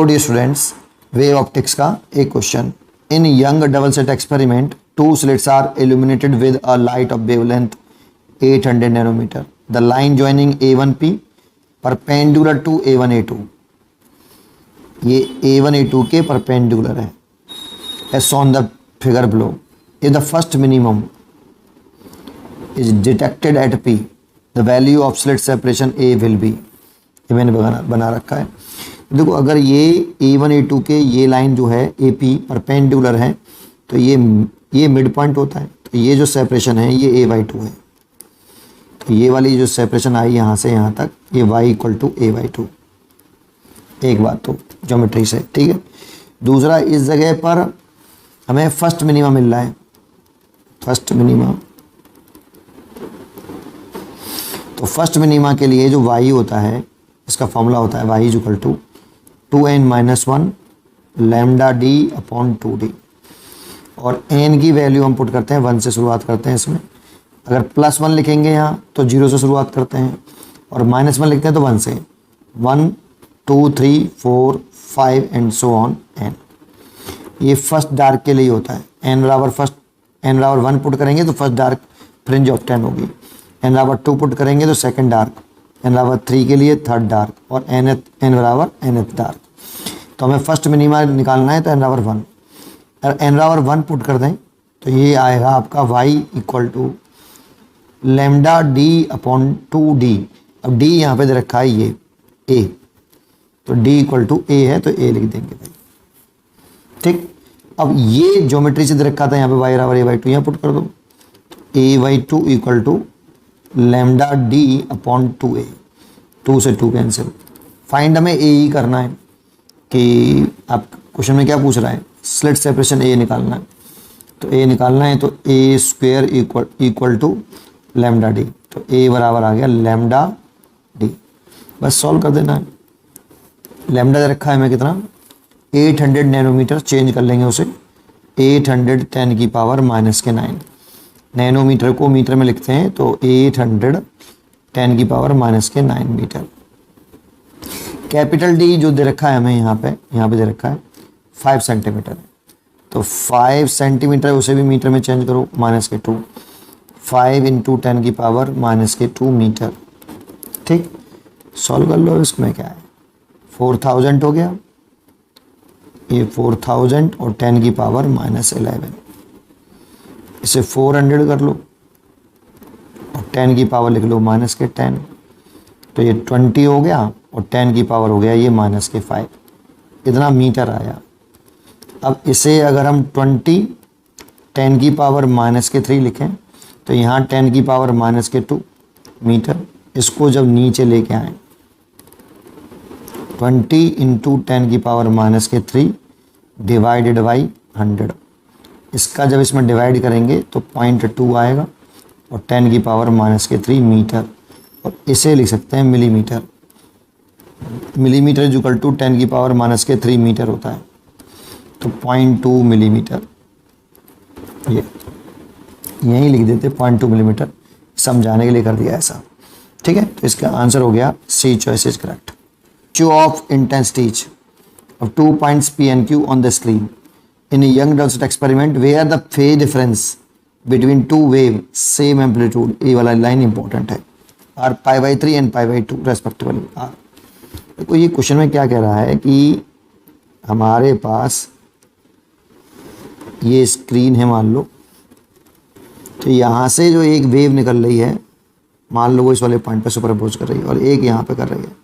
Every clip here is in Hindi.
Hello dear students, wave optics का एक question. In Young double slit experiment 2 slits are illuminated with a light of wavelength 800 nanometer. The line joining A1P perpendicular to A1A2, ये A1A2 के परपेंडिकुलर है as on the figure below. If the first minimum is detected at P, the value of slit separation A will be, ये मैंने बना रखा है। देखो, अगर ये A1 A2 के ये लाइन जो है AP परपेंडिकुलर है तो ये मिड पॉइंट होता है, तो ये जो सेपरेशन है ये A/2 है। तो ये वाली जो सेपरेशन आई यहाँ से यहाँ तक, ये y = A/2। एक बात तो ज्योमेट्री से, ठीक है। दूसरा, इस जगह पर हमें फर्स्ट मिनिमा मिल रहा है, फर्स्ट मिनिमा। तो फर्स्ट मिनिमा के लिए जो y होता है, इसका फॉर्मूला होता है y = 2n-1 λd/2d। और n की वैल्यू हम पुट करते हैं 1 से शुरुआत करते हैं इसमें। अगर +1 लिखेंगे यहाँ तो 0 से शुरुआत करते हैं, और -1 लिखते हैं तो 1 से। 1 2 3 4 5 एंड सो ऑन n। ये फर्स्ट डार्क के लिए होता है। n=1 पुट करेंगे तो फर्स्ट डार्क फ्रिंज ऑफ 10 होगी। n=2 पुट करेंगे तो सेकंड डार्क। n=3 के लिए थर्ड डार्क, और n=nth डार्क। तो हमें फर्स्ट मिनिमा निकालना है तो n=1। अगर n=1 पुट कर दें तो ये आएगा आपका y = λd/2d। अब d यहाँ पे दे रखा है ये a, तो d = a है तो a लिख देंगे भाई, ठीक। अब ये ज्योमेट्री से दे रखा था यहाँ पे y = a/2, यहाँ पुट कर दो। a/2 = λd/2a। 2 से 2 कैंसिल। फाइंड हमें a ही करना है कि आप क्वेश्चन में क्या पूछ रहा है, स्लिट सेपरेशन a निकालना है। तो a निकालना है तो a² = λd। तो a बराबर आ गया λd। बस सॉल्व कर देना है। लैम्डा दे रखा है हमें कितना, 800 नैनोमीटर। चेंज कर लेंगे उसे, 810⁻⁻9। नैनोमीटर को मीटर में लिखते हैं तो 810⁻⁻9 मीटर। कैपिटल D जो दे रखा है हमें यहाँ पे दे रखा है 5 सेंटीमीटर है। तो 5 सेंटीमीटर है, उसे भी मीटर में चेंज करो, -2। 5 × 10⁻⁻2 मीटर, ठीक। सॉल्व कर लो। इसमें क्या है, 4000 हो गया, ये 4000 और 10⁻⁻11। इसे 400 कर लो और 10 की पावर लिख लो -10। तो ये 20 हो गया और 10 की पावर हो गया ये -5। इतना मीटर आया। अब इसे अगर हम 20 10 की पावर -3 लिखें तो यहाँ 10 की पावर -2 मीटर। इसको जब नीचे लेके आए, 20 × 10 की पावर -3 डिवाइडेड बाई 100। इसका जब इसमें डिवाइड करेंगे तो 0.2 आएगा, और 10 की पावर -3 मीटर। और इसे लिख सकते हैं मिलीमीटर। मिलीमीटर = 10 की पावर -3 मीटर होता है, तो 0.2 मिलीमीटर। ये यहीं लिख देते 0.2 मिलीमीटर, समझाने के लिए कर दिया ऐसा, ठीक है। तो इसका आंसर हो गया C choice is correct. Show of intensities of 2 points P and Q on the screen in a young double slit experiment where the phase difference between two wave same amplitude, ये वाला लाइन इंपॉर्टेंट है, are π/3 and π/2 रेस्पेक्टिवली। देखो ये क्वेश्चन में क्या कह रहा है कि हमारे पास ये स्क्रीन है मान लो, तो यहाँ से जो एक वेव निकल रही है, मान लो वो इस वाले पॉइंट पे सुपरपोज कर रही है, और एक यहाँ पे कर रही है,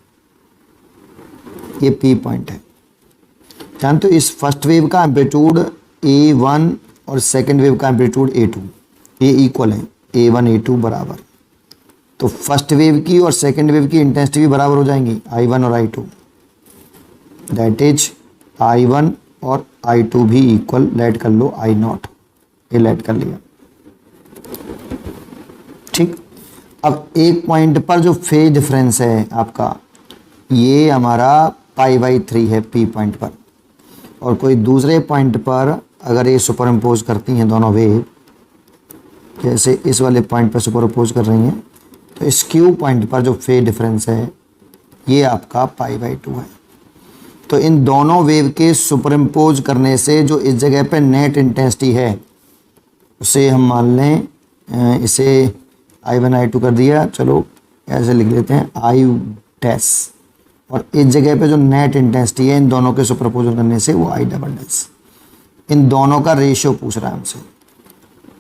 ये P पॉइंट है। जानते हो इस फर्स्ट वेव का एम्पलीट्यूड A1 और सेकंड वेव का एम्पलीट्यूड A2 ये इक्वल है, A1 A2 बराबर। तो फर्स्ट वेव की और सेकंड वेव की इंटेंसिटी भी बराबर हो जाएंगी, I1 और I2। दैट इज I1 और I2 भी इक्वल, लेट कर लो I0, ये लेट कर लिया, ठीक। अब एक पॉइंट पर जो फेज डिफरेंस है आपका, ये हमारा π/3 है P पॉइंट पर, और कोई दूसरे पॉइंट पर अगर ये सुपर इम्पोज करती हैं दोनों वेव, जैसे इस वाले पॉइंट पर सुपर इम्पोज कर रही हैं, तो इस Q पॉइंट पर जो फेज डिफरेंस है ये आपका π/2 है। तो इन दोनों वेव के सुपरइम्पोज करने से जो इस जगह पे नेट इंटेंसिटी है उसे हम मान लें, इसे I1 I2 कर दिया, चलो ऐसे लिख लेते हैं I डैश, और इस जगह पे जो नेट इंटेंसिटी है इन दोनों के सुपरपोज करने से वो I डबल डैश। इन दोनों का रेशियो पूछ रहा है हमसे,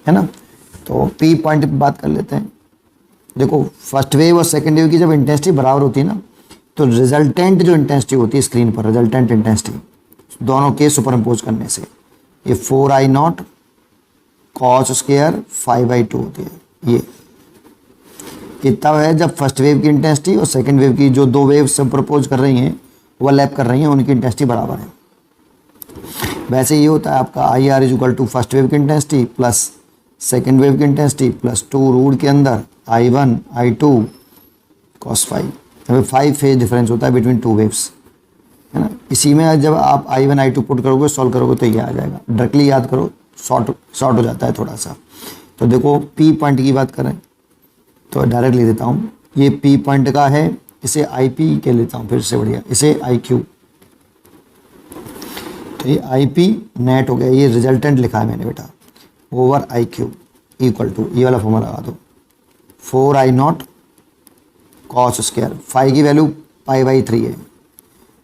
है ना। तो P पॉइंट पे बात कर लेते हैं। देखो फर्स्ट वेव और सेकंड वेव की जब इंटेंसिटी बराबर होती है ना, तो रिजल्टेंट जो इंटेंसिटी होती है स्क्रीन पर, रिजल्टेंट इंटेंसिटी दोनों के सुपरइम्पोज करने से ये 4I0 cos स्क्वायर 5/2 होती है। ये तब है जब फर्स्ट वेव की इंटेंसिटी और सेकंड वेव की, जो दो वेव सुपरपोज कर रही हैं ओवरलैप कर रही हैं, उनकी इंटेंसिटी बराबर है। वैसे ये होता है आपका IR equal to first wave की इंटेंसिटी प्लस सेकंड वेव की इंटेंसिटी प्लस 2 रूट के अंदर I1 I2 cos 5। अभी 5 फेज डिफरेंस होता है बिटवीन टू वेव्स, है ना। इसी में जब आप I1 I2 पुट करोगे, सॉल्व करोगे तो ये आ जाएगा। डायरेक्टली याद करो, शॉर्ट हो जाता है थोड़ा सा। तो देखो P पॉइंट की बात करें तो डायरेक्ट ले देता हूँ, ये P पॉइंट का है, इसे IP के लेता हूँ फिर से बढ़िया, इसे IQ। तो ये IP नेट हो गया, ये रिजल्टेंट लिखा है मैंने बेटा, ओवर IQ इक्वल टू, ये वाला फॉर्मूला लगा दो, 4I0 cos स्क्वायर, 5 की वैल्यू π/3 है,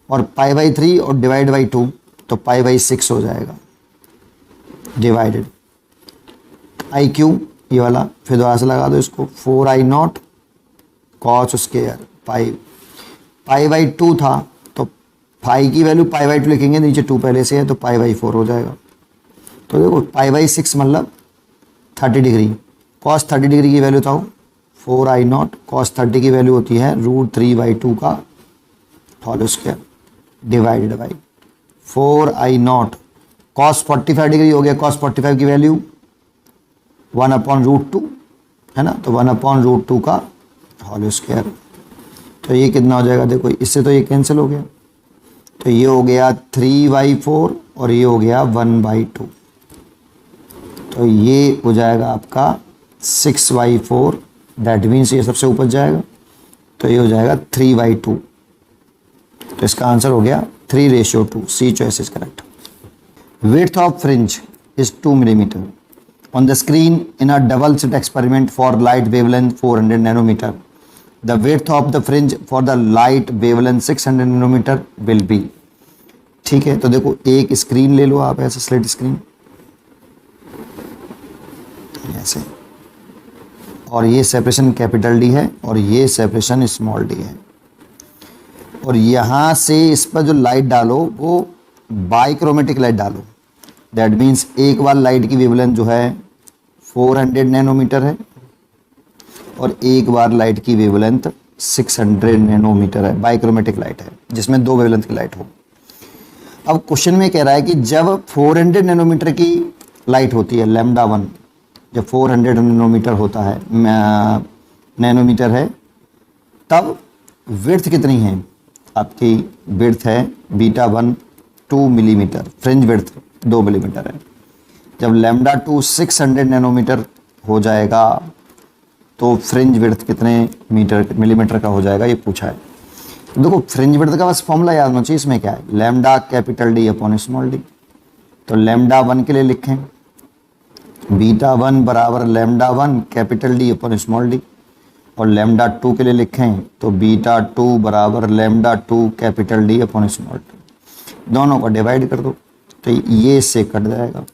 और π/3 और डिवाइड बाई 2 तो π/6 हो जाएगा, डिवाइडेड IQ ये वाला फिर दोबारा से लगा दो इसको, 4I0 cos स्क्वायर π/2 था तो 5 की वैल्यू π/2 लिखेंगे, नीचे 2 पहले से है तो π/4 हो जाएगा। तो देखो π/6 मतलब 30 डिग्री, cos 30 डिग्री की वैल्यू था 4I0 cos 30 की वैल्यू होती है √3/2 का whole square divided by 4I0 cos 45 degree हो गया, cos 45 की वैल्यू 1/√2 है ना, तो 1/√2 का होल स्क्वायर। तो ये कितना हो जाएगा, देखो इससे तो ये कैंसिल हो गया, तो ये हो गया 3/4 और ये हो गया 1/2, तो ये हो जाएगा आपका 6/4, दैट मीन्स ये सबसे ऊपर जाएगा, तो ये हो जाएगा 3/2। तो इसका आंसर हो गया 3:2। C choice is correct. Width of fringe is 2 mm. On the screen in a double slit experiment for light wavelength 400 nanometer, the width of the fringe for the light wavelength 600 nanometer will be। ठीक है, तो देखो एक स्क्रीन ले लो आप, ऐसे स्लिट स्क्रीन ऐसे, और ये सेपरेशन कैपिटल डी है और ये सेपरेशन स्मॉल डी है, और यहाँ से इस पर जो लाइट डालो वो बाइक्रोमेटिक लाइट डालो। दैट मीन्स एक बार लाइट की वेवलेंथ जो है 400 नैनोमीटर है और एक बार लाइट की वेवलेंथ 600 नैनोमीटर है, बाइक्रोमेटिक लाइट है जिसमें दो वेवलेंथ की लाइट हो। अब क्वेश्चन में कह रहा है कि जब 400 नैनोमीटर की लाइट होती है, λ1 जब 400 नैनोमीटर होता है, नैनोमीटर है, तब विड्थ कितनी है आपकी, विड्थ है β1 2 मिलीमीटर, फ्रिंज विड्थ 2 मिलीमीटर है। जब λ2 600 नैनोमीटर हो जाएगा तो फ्रिंज विड्थ कितने मिलीमीटर का हो जाएगा, ये पूछा है। देखो फ्रिंज विड्थ का बस फॉर्मूला याद होना चाहिए, इसमें क्या है, lambda capital D upon small d. तो λ1 के लिए लिखें β1 बराबर λ1 capital D upon small d, और λ2 के लिए लिखें तो β2 बराबर λ2 capital D upon small d. दोनों को डिवाइड कर दो तो ये इससे कट जाएगा।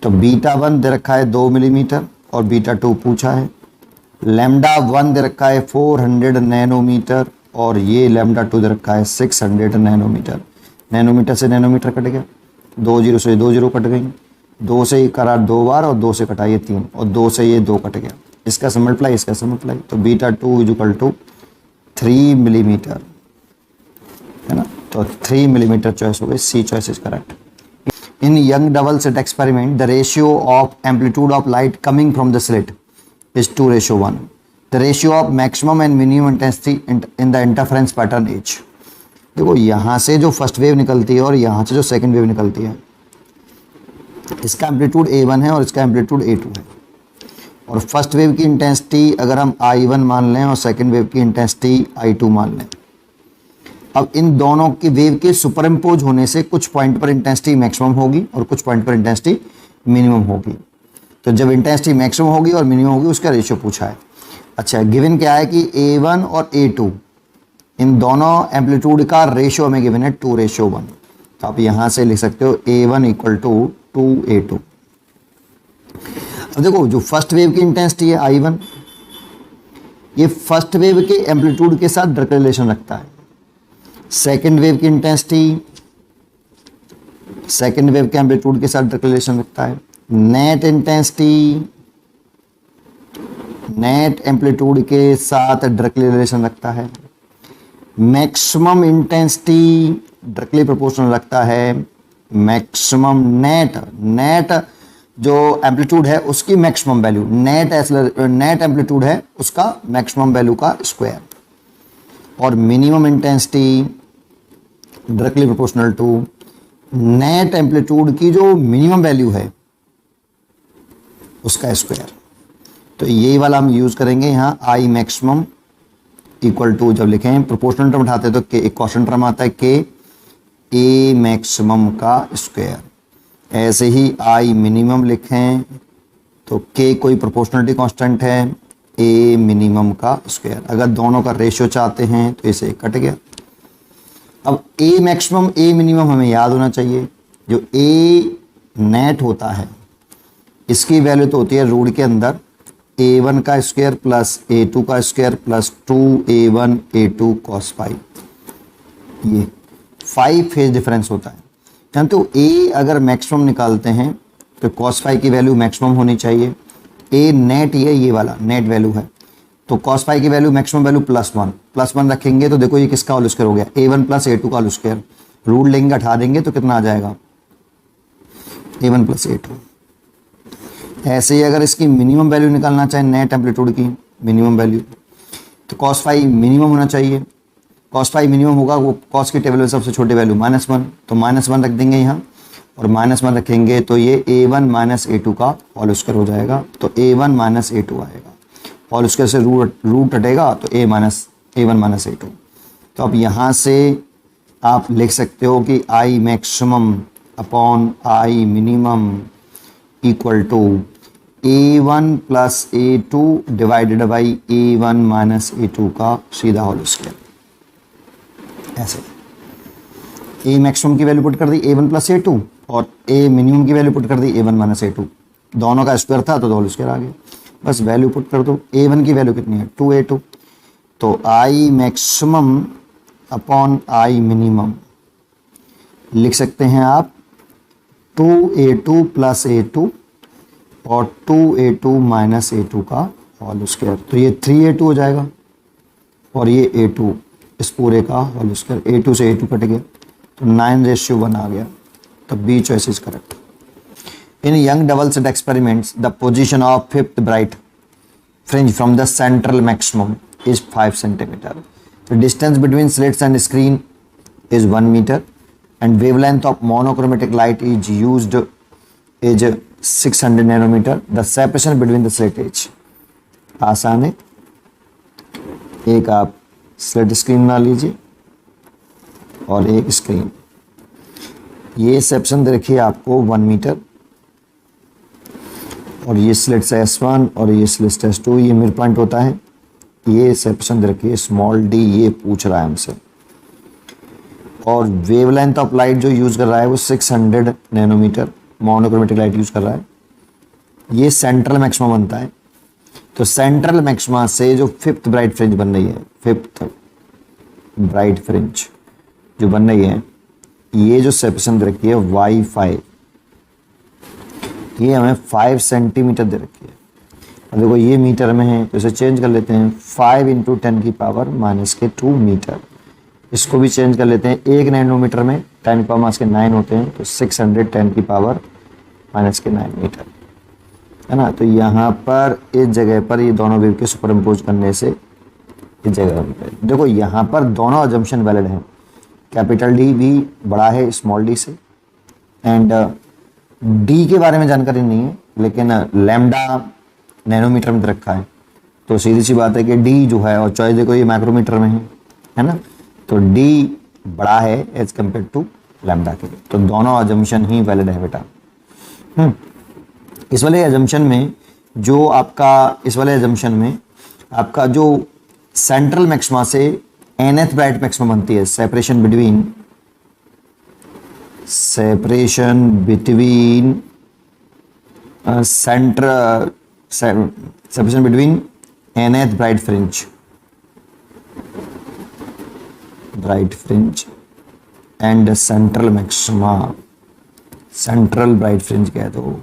तो β1 दे रखा है 2 मिलीमीटर और β2 पूछा है, λ1 दे रखा है 400 नैनोमीटर और ये λ2 दे रखा है 600 नैनोमीटर। नैनोमीटर से नैनोमीटर कट गया, 2 जीरो से 2 जीरो कट गई, 2 से करा 2 बार और 2 से कटाइए 3 और 2 से ये 2 कट गया, इसका से मल्टीप्लाई इसका से मल्टीप्लाई, तो β2 इक्वल टू 3 मिलीमीटर, है ना। तो 3 मिलीमीटर चॉइस हो गई, C choice is correct. In Young double slit experiment the ratio of amplitude of light coming from the slit is 2:1। The ratio of maximum and minimum intensity in the interference pattern is. देखो यहाँ से जो फर्स्ट वेव निकलती है और यहाँ से जो सेकंड वेव निकलती है, इसका एम्पलीट्यूड A1 है और इसका एम्पलीट्यूड A2 है, और फर्स्ट वेव की इंटेंसिटी अगर हम I1 मान लें और सेकंड वेव की इंटेंसिटी I2 मान लें, अब इन दोनों के वेव के सुपर इम्पोज होने से कुछ पॉइंट पर इंटेंसिटी मैक्सिमम होगी और कुछ पॉइंट पर इंटेंसिटी मिनिमम होगी। तो जब इंटेंसिटी मैक्सिमम होगी और मिनिमम होगी उसका रेशियो पूछा है। अच्छा, गिवन क्या है कि A1 और A2 इन दोनों एम्पलीट्यूड का रेशियो हमें गिवन है 2:1। तो आप यहाँ से लिख सकते हो A1 = 2A2। अब देखो, जो फर्स्ट वेव की इंटेंसिटी है I1, ये फर्स्ट वेव के एम्पलीट्यूड के साथ डायरेक्ट रिलेशन रखता है। सेकेंड वेव की इंटेंसिटी सेकेंड वेव के एम्पलीट्यूड के साथ डायरेक्ट रिलेशन रखता है। नेट इंटेंसिटी नेट एम्पलीट्यूड के साथ डायरेक्टली रिलेशन रखता है। मैक्सिमम इंटेंसिटी डायरेक्टली प्रोपोर्शनल रखता है मैक्सिमम नेट जो एम्पलीट्यूड है उसकी मैक्सिमम वैल्यू, नेट एम्पलीट्यूड है उसका मैक्सिमम वैल्यू का स्क्वायर। और minimum intensity directly proportional to net amplitude की जो मिनिमम वैल्यू है उसका स्क्वायर। तो यही वाला हम यूज करेंगे यहाँ। I मैक्सिमम इक्वल टू, जब लिखें प्रोपोर्शनल टर्म उठाते हैं तो एक कॉन्स्टेंट टर्म आता है K, A मैक्सिमम का स्क्वायर। ऐसे ही I मिनिमम लिखें तो K कोई प्रोपोर्शनलिटी कांस्टेंट है, A मिनिमम का स्क्वायर। अगर दोनों का रेशियो चाहते हैं तो इसे कट गया। अब A मैक्सिमम A मिनिमम हमें याद होना चाहिए। जो A नेट होता है इसकी वैल्यू तो होती है रूट के अंदर A1 का स्क्वायर प्लस A2 का square plus 2A1 A2 cos phi. ये 5 फेज डिफरेंस होता है। जानते हो, A अगर मैक्सिमम निकालते हैं तो cos फाई की वैल्यू मैक्सिमम होनी चाहिए। A नेट ये वाला नेट वैल्यू है, तो cos फाई की वैल्यू मैक्सिमम वैल्यू +1 रखेंगे तो देखो ये किसका होल स्क्वायर हो गया, A1 + A2 का होल स्क्वायर। रूट लेंगे, हटा देंगे तो कितना आ जाएगा, A1 + A2। ऐसे ही अगर इसकी मिनिमम वैल्यू निकालना चाहे नेट एम्पलीट्यूड की मिनिमम वैल्यू, तो cos फाई मिनिमम होना चाहिए। cos फाई मिनिमम होगा वो cos की टेबल में सबसे छोटी वैल्यू -1, तो -1 रख देंगे यहाँ और -1 रखेंगे तो ये A1 - A2 का होल स्क्वायर हो जाएगा। तो A1 - A2 आएगा, होल स्क्वायर से रूट हटेगा तो A1 - A2। तो अब यहाँ से आप लिख सकते हो कि I maximum upon I minimum equal to A1 + A2 divided by A1 - A2 का सीधा होल स्क्वायर। ऐसे A मैक्सिमम की वैल्यू पुट कर दी A1 + A2 और A मिनिमम की वैल्यू पुट कर दी A1 - A2। दोनों का स्क्वायर था तो होल स्क्वायर आ गया। बस वैल्यू पुट कर दो। A1 की वैल्यू कितनी है, 2A2। तो I maximum upon I minimum लिख सकते हैं आप 2A2 + A2 और 2A2 - A2 का होल स्क्वायर। तो ये 3A2 हो जाएगा और ये A2 इस पूरे का होल स्क्वायर। A2 से A2 कट गया तो 9:1 आ गया। तो B choice is correct. In young double slit experiments, the position of fifth bright fringe from the central maximum is 5 centimeter. The distance between slits and screen is 1 meter, and wavelength of monochromatic light is used is 600 nanometer. The separation between the slit is आसान है। एक आप स्लिट स्क्रीन बना लीजिए और एक स्क्रीन। ये सेक्शन देखिए आपको 1 मीटर और ये स्लिट S1 और ये स्लिट S2, ये मिड पॉइंट होता है। ये सेक्शन रखिए स्मॉल d, ये पूछ रहा है हमसे। और वेवलेंथ ऑफ लाइट जो यूज़ कर रहा है वो 600 नैनोमीटर मोनोक्रोमेटिक लाइट यूज़ कर रहा है। ये सेंट्रल मैक्सिमा बनता है। तो सेंट्रल मैक्सिमा से जो फिफ्थ ब्राइट फ्रिंज बन रही है, फिफ्थ ब्राइट फ्रिंज जो बन रही है, ये जो सेक्शन दे रखी है Y5, ये हमें 5 सेंटीमीटर दे रखी है। अब देखो ये मीटर में है तो इसे चेंज कर लेते हैं, 5 × 10⁻⁻2 मीटर। इसको भी चेंज कर लेते हैं, 1 नैनोमीटर में 10⁻⁹ होते हैं तो 600 10⁻⁻9 मीटर है ना। तो यहाँ पर इस जगह पर ये दोनों वेव के सुपर इम्पोज करने से इस जगह पर देखो यहाँ पर दोनों अजम्पशन वैलिड हैं। कैपिटल D भी बड़ा है स्मॉल d से, एंड D के बारे में जानकारी नहीं है लेकिन लैम्डा नैनोमीटर में रखा है। तो सीधी सी बात है कि D जो है, और चॉइस देखो ये माइक्रोमीटर में है ना, तो D बड़ा है एज कम्पेयर टू लैम्डा के लिए। तो दोनों अजम्पशन ही वैलिड है बेटा। इस वाले एजम्पशन में आपका जो सेंट्रल मैक्सिमा से nth ब्राइट मैक्सिमा बनती है, separation between nth bright fringe and central maxima, central bright fringe कह दो,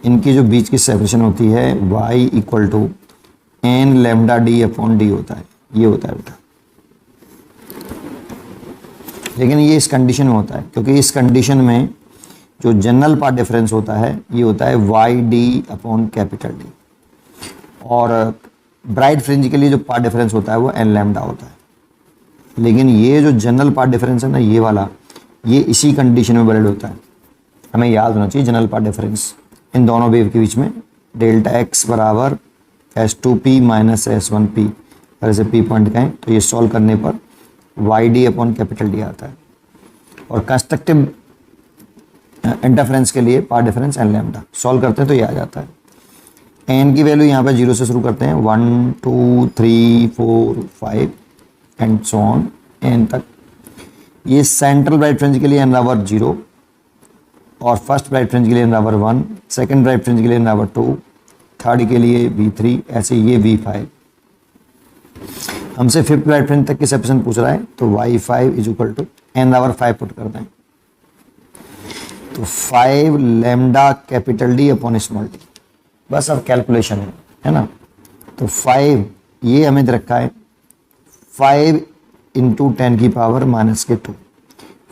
इनकी जो बीच की सेपरेशन होती है y equal to n lambda d upon d होता है, ये होता है बेटा। लेकिन ये इस कंडीशन में होता है, क्योंकि इस कंडीशन में जो जनरल पार्ट डिफरेंस होता है ये होता है y d upon capital D, और ब्राइट फ्रिंज के लिए जो पार्ट डिफरेंस होता है वो एन लैम्डा होता है। लेकिन ये जो जनरल पार्ट डिफरेंस है ना, ये वाला, ये इसी कंडीशन में वैलिड होता है। हमें याद होना चाहिए जनरल पार्ट डिफरेंस इन दोनों वेव के बीच में, डेल्टा एक्स बराबर S2P माइनस S1P, अगर इसे P पॉइंट कहें तो ये सॉल्व करने पर y d upon capital D आता है। और कंस्ट्रक्टिव इंटरफ्रेंस के लिए path difference n lambda solve करते हैं तो ये आ जाता है। एन की वैल्यू यहाँ पे 0 से शुरू करते हैं, 1 2 3 4 5 एंड सो ऑन एन तक। ये सेंट्रल ब्राइट फ्रिंज के लिए एन बराबर 0, और फर्स्ट ब्राइट फ्रिंज के लिए एन बराबर 1, सेकेंड ब्राइट फ्रिंज के लिए एन बराबर 2, थर्ड के लिए V3, ऐसे ये V5। हमसे फिफ्थ ब्राइट फ्रिंज तक की सेपरेशन पूछ रहा है, तो Y5 is equal to N बराबर 5 पुट कर दें, तो 5 lambda capital D upon small D. बस अब कैलकुलेशन है ना। तो 5 ये हमें दे रखा है 5 इंटू 10 की पावर माइनस के 2,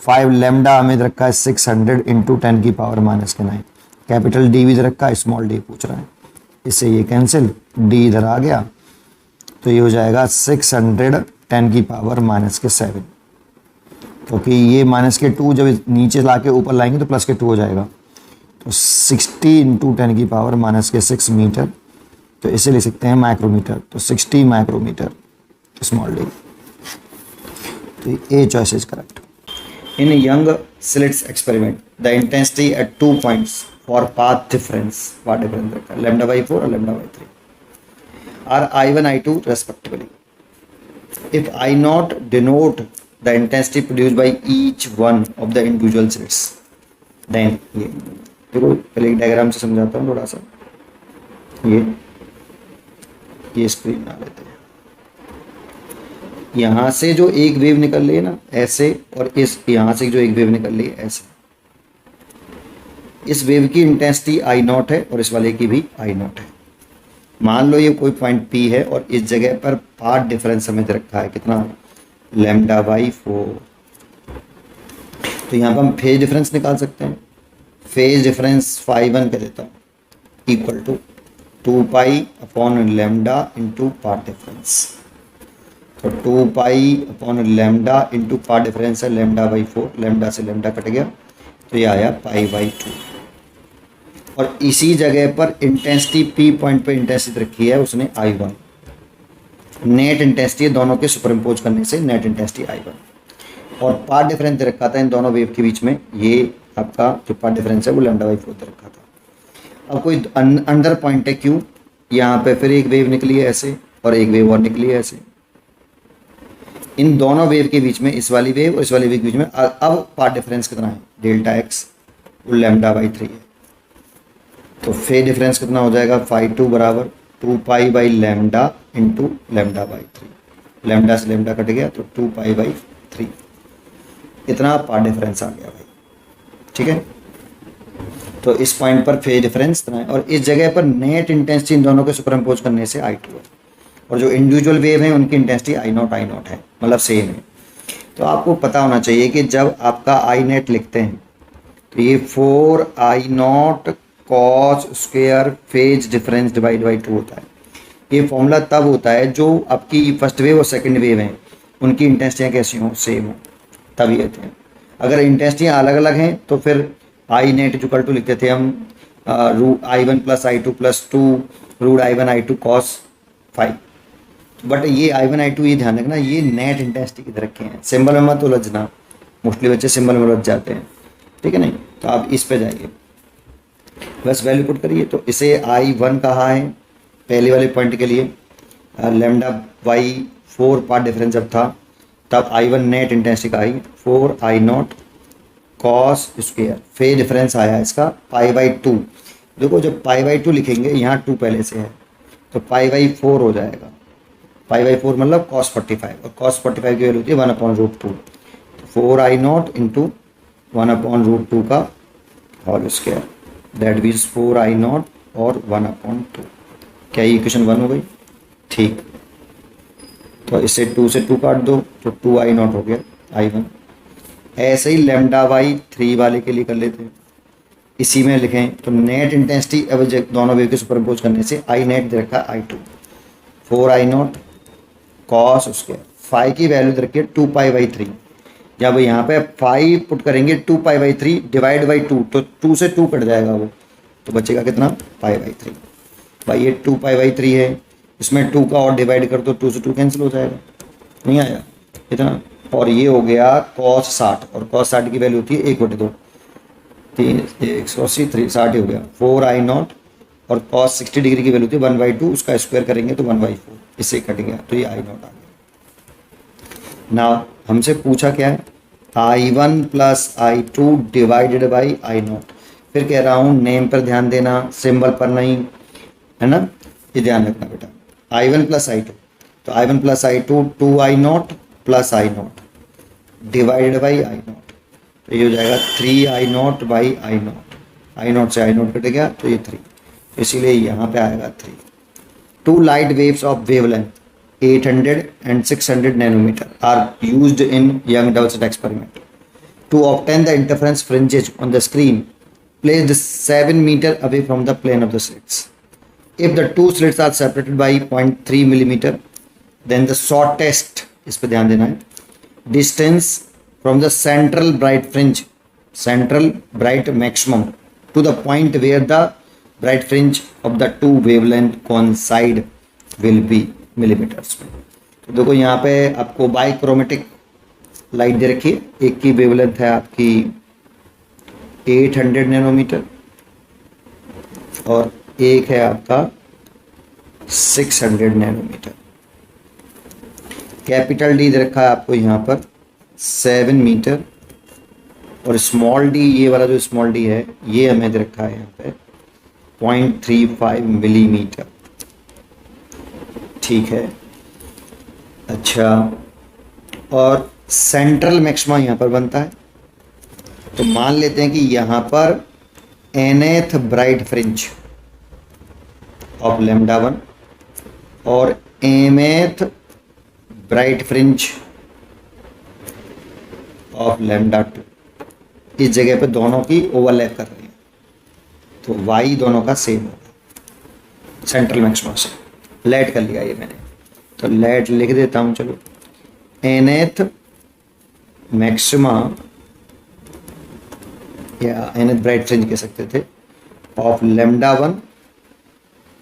5 लैम्डा हमें दे रखा है 600 इंटू 10 की पावर माइनस के 9, कैपिटल डी भी दे रखा है, स्मॉल डी पूछ रहा है, इससे ये कैंसिल, डी इधर आ गया, तो ये हो जाएगा 600 10 की पावर माइनस के 7, क्योंकि ये माइनस के 2 जब नीचे ला के ऊपर लाएंगे तो प्लस के 2 हो जाएगा, तो 60 इंटू 10 की पावर माइनस के 6 मीटर, तो इसे ले सकते हैं माइक्रोमीटर, तो 60 माइक्रोमीटर स्मॉल डी। तो A choice is correct. In Young slits experiment the intensity at 2 points for path difference, path difference रखा है लैम्डा बाई 4 और lambda by 3 are I1 I2 respectively. If I0 denote the intensity produced by each one of the individual slits, then ये देखो पहले एक डायग्राम से समझाता हूँ थोड़ा सा। ये स्क्रीन बना लेते हैं। यहाँ से जो एक वेव निकल रही है ना ऐसे, और इस यहाँ से जो एक वेव निकल रही है ऐसे, इस वेव की इंटेंसिटी I0 है और इस वाले की भी I0 है। मान लो ये कोई पॉइंट P है और इस जगह पर पाथ डिफरेंस हमें दे रखा है कितना, लैम्डा बाई 4। तो यहाँ पर हम फेज डिफरेंस निकाल सकते हैं। फेज डिफरेंस φ1 कह देता हूँ equal to 2 pi upon lambda into path difference. तो 2 pi upon lambda into path difference है लैम्डा बाई 4, लैम्डा से लैम्डा कट गया तो ये आया पाई बाई 2। और इसी जगह पर इंटेंसिटी P पॉइंट पे इंटेंसिटी रखी है उसने I1, नेट इंटेंसिटी दोनों के सुपर इम्पोज करने से नेट इंटेंसिटी I1, और पाथ डिफरेंस दे रखा था इन दोनों वेव के बीच में, ये आपका जो पाथ डिफरेंस है वो लैम्डा बाई 4 दे रखा था। अब कोई अंदर पॉइंट है Q, यहाँ पे फिर एक वेव निकली है ऐसे और एक वेव और निकली है ऐसे, इन दोनों वेव के बीच में, इस वाली वेव और इस वाली वेव के बीच में अब पाथ डिफरेंस कितना है, डेल्टा एक्स, वो लैम्डा बाई 3 है। तो फेज डिफरेंस कितना हो जाएगा, φ2 बराबर 2 pi by lambda into lambda by 3, lambda से लैम्डा कट गया तो 2 पाई बाई 3, इतना पाथ डिफरेंस आ गया भाई। ठीक है, तो इस पॉइंट पर फेज डिफरेंस इतना है, और इस जगह पर नेट इंटेंसिटी इन दोनों के सुपर इम्पोज करने से I2 है, और जो इंडिविजुअल वेव है उनकी इंटेंसिटी I0 है, मतलब सेम है। तो आपको पता होना चाहिए कि जब आपका I नेट लिखते हैं तो ये 4I0 cos square phase difference divide by 2 होता है। ये फॉर्मूला तब होता है जो आपकी फर्स्ट वेव और सेकंड वेव हैं उनकी इंटेंसिटियाँ कैसी हों, सेम हो, तभी रहते हैं। अगर इंटेंसिटियाँ अलग अलग हैं तो फिर आई नेट इक्वल टू लिखते थे हम root I1 plus I2 plus 2 root I1 I2 cos 5। But ये I1 I2 ये ध्यान रखना, ये नेट इंटेंसिटी की तरह रखे हैं, सिंबल में मत उलझना, मोस्टली बच्चे सिंबल में उलझ जाते हैं, ठीक है नहीं। तो आप इस पे जाइए, बस वैल्यू पुट करिए। तो इसे I1 कहा है पहले वाले पॉइंट के लिए, लैम्डा बाई 4 पार्ट डिफरेंस जब था तब I1 नेट इंटेंसिटी का आई 4I0 cos square, phase difference आया इसका π/2। देखो जब π/2 लिखेंगे, यहाँ 2 पहले से है तो π/4 हो जाएगा, π/4 मतलब cos 45, और cos 45 की वैल्यू होती है 1/√2, तो 4I0 इंटू 1/√2 का whole square, that means 4I0 और 1/2। क्या ये इक्वेशन 1 हो गई? ठीक। तो इससे 2 से 2 काट दो तो 2I0 हो गया I1। ऐसे ही लैम्डा बाई 3 वाले के लिए कर लेते हैं, इसी में लिखें तो नेट इंटेंसिटी अब दोनों वेव के सुपरइम्पोज करने से आई नेट दे रखा है I2, 4I0 कॉस उसके फाई की वैल्यू दे रखी है 2π/3। जब यहाँ पे 5 पुट करेंगे 2π/3 डिवाइड बाई 2, तो 2 से 2 कट जाएगा वो, तो बचेगा कितना π/3। भाई ये 2π/3 है, इसमें 2 का और डिवाइड कर दो, 2 से 2 कैंसिल हो जाएगा, नहीं आया इतना। और ये हो गया cos 60, और cos 60 की वैल्यू होती है 1/2, 180 360 हो गया 4I0, और cos 60 डिग्री की वैल्यू होती है 1/2, उसका स्क्वायर करेंगे तो 1/4, इससे कट गया तो ये I0 आ गया। ना हमसे पूछा क्या है, I1 plus I2 divided by I0। फिर कह रहा हूँ नेम पर ध्यान देना, सिंबल पर नहीं, है ना, ये ध्यान रखना बेटा। I1 प्लस I2, तो I1 plus I2 2I0 plus I0 divided by I0, तो ये हो जाएगा 3I0 बाई I0, I0 से I0 कट गया तो ये 3, इसीलिए यहाँ पे आएगा 3। 2 light waves of wavelength 800 and 600 nanometer are used in Young double slit experiment. To obtain the interference fringes on the screen, placed 7 meter away from the plane of the slits. If the two slits are separated by 0.3 millimeter, then the shortest, इस पे ध्यान देना है, distance from the central bright maximum to the point where the bright fringe of the two wavelength coincide will be millimeters में। तो देखो यहाँ पे आपको बाइक्रोमेटिक लाइट दे रखी है, एक की वेवलेंथ है आपकी 800 नैनोमीटर और एक है आपका 600 नैनोमीटर। कैपिटल डी दे रखा है आपको यहाँ पर 7 मीटर, और स्मॉल डी, ये वाला जो स्मॉल डी है ये हमें दे रखा है यहाँ पे 0.35 मिलीमीटर, ठीक है। अच्छा, और सेंट्रल मैक्सिमा यहाँ पर बनता है, तो मान लेते हैं कि यहाँ पर nth bright fringe of lambda 1 और mth bright fringe of lambda 2 इस जगह पे दोनों की ओवरलैप कर रही है, तो y दोनों का सेम होगा सेंट्रल मैक्सिमा से। लेट कर लिया ये मैंने, तो लेट लिख देता हूँ, चलो nth मैक्सिमा या nth ब्राइट फ्रिंज कह सकते थे of lambda 1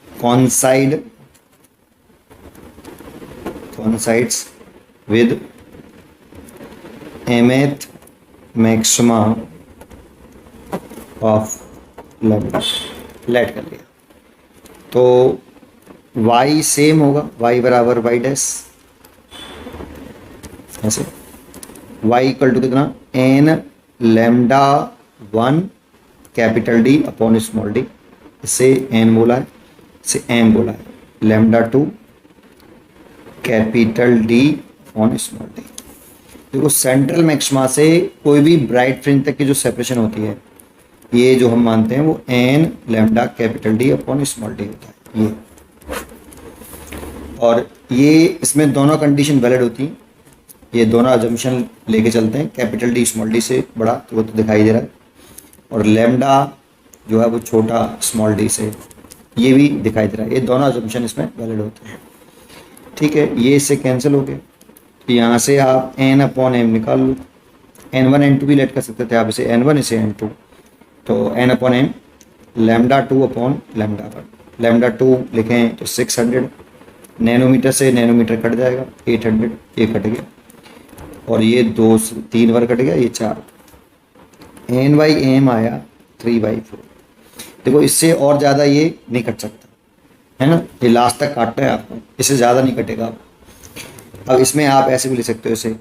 coincides with mth maxima of lambda. Let कर लिया, तो y सेम होगा, y बराबर y डैश, ऐसे y इक्वल टू कितना n lambda 1 capital D upon small d, इसे n बोला है, इसे m बोला है, lambda 2 capital D upon small d। देखो सेंट्रल मैक्सिमा से कोई भी ब्राइट फ्रिंज तक की जो सेपरेशन होती है, ये जो हम मानते हैं वो n lambda capital D upon small d होता है ये, और ये इसमें दोनों कंडीशन वैलिड होती हैं, ये दोनों अजम्पशन लेके चलते हैं, कैपिटल D स्मॉल d से बड़ा तो वो तो दिखाई दे रहा है, और लैम्डा जो है वो छोटा स्मॉल d से, ये भी दिखाई दे रहा है, ये दोनों अजम्पशन इसमें वैलिड होते हैं, ठीक है। ये इससे कैंसिल हो गए, तो यहाँ से आप n अपॉन m निकाल लो, n1 n2 भी लेट कर सकते थे आप, इसे n1 इसे n2, तो n upon m lambda 2 upon lambda 1, lambda 2 लिखें तो 600 नैनोमीटर से नैनोमीटर कट जाएगा, 800 ये कट गया, और ये 2 से 3 बार कट गया, ये 4, n/m आया 3/4। देखो इससे और ज़्यादा ये नहीं कट सकता, है ना, ये लास्ट तक काटना है आपको, इससे ज़्यादा नहीं कटेगा आप। अब इसमें आप ऐसे भी ले सकते हो, इसे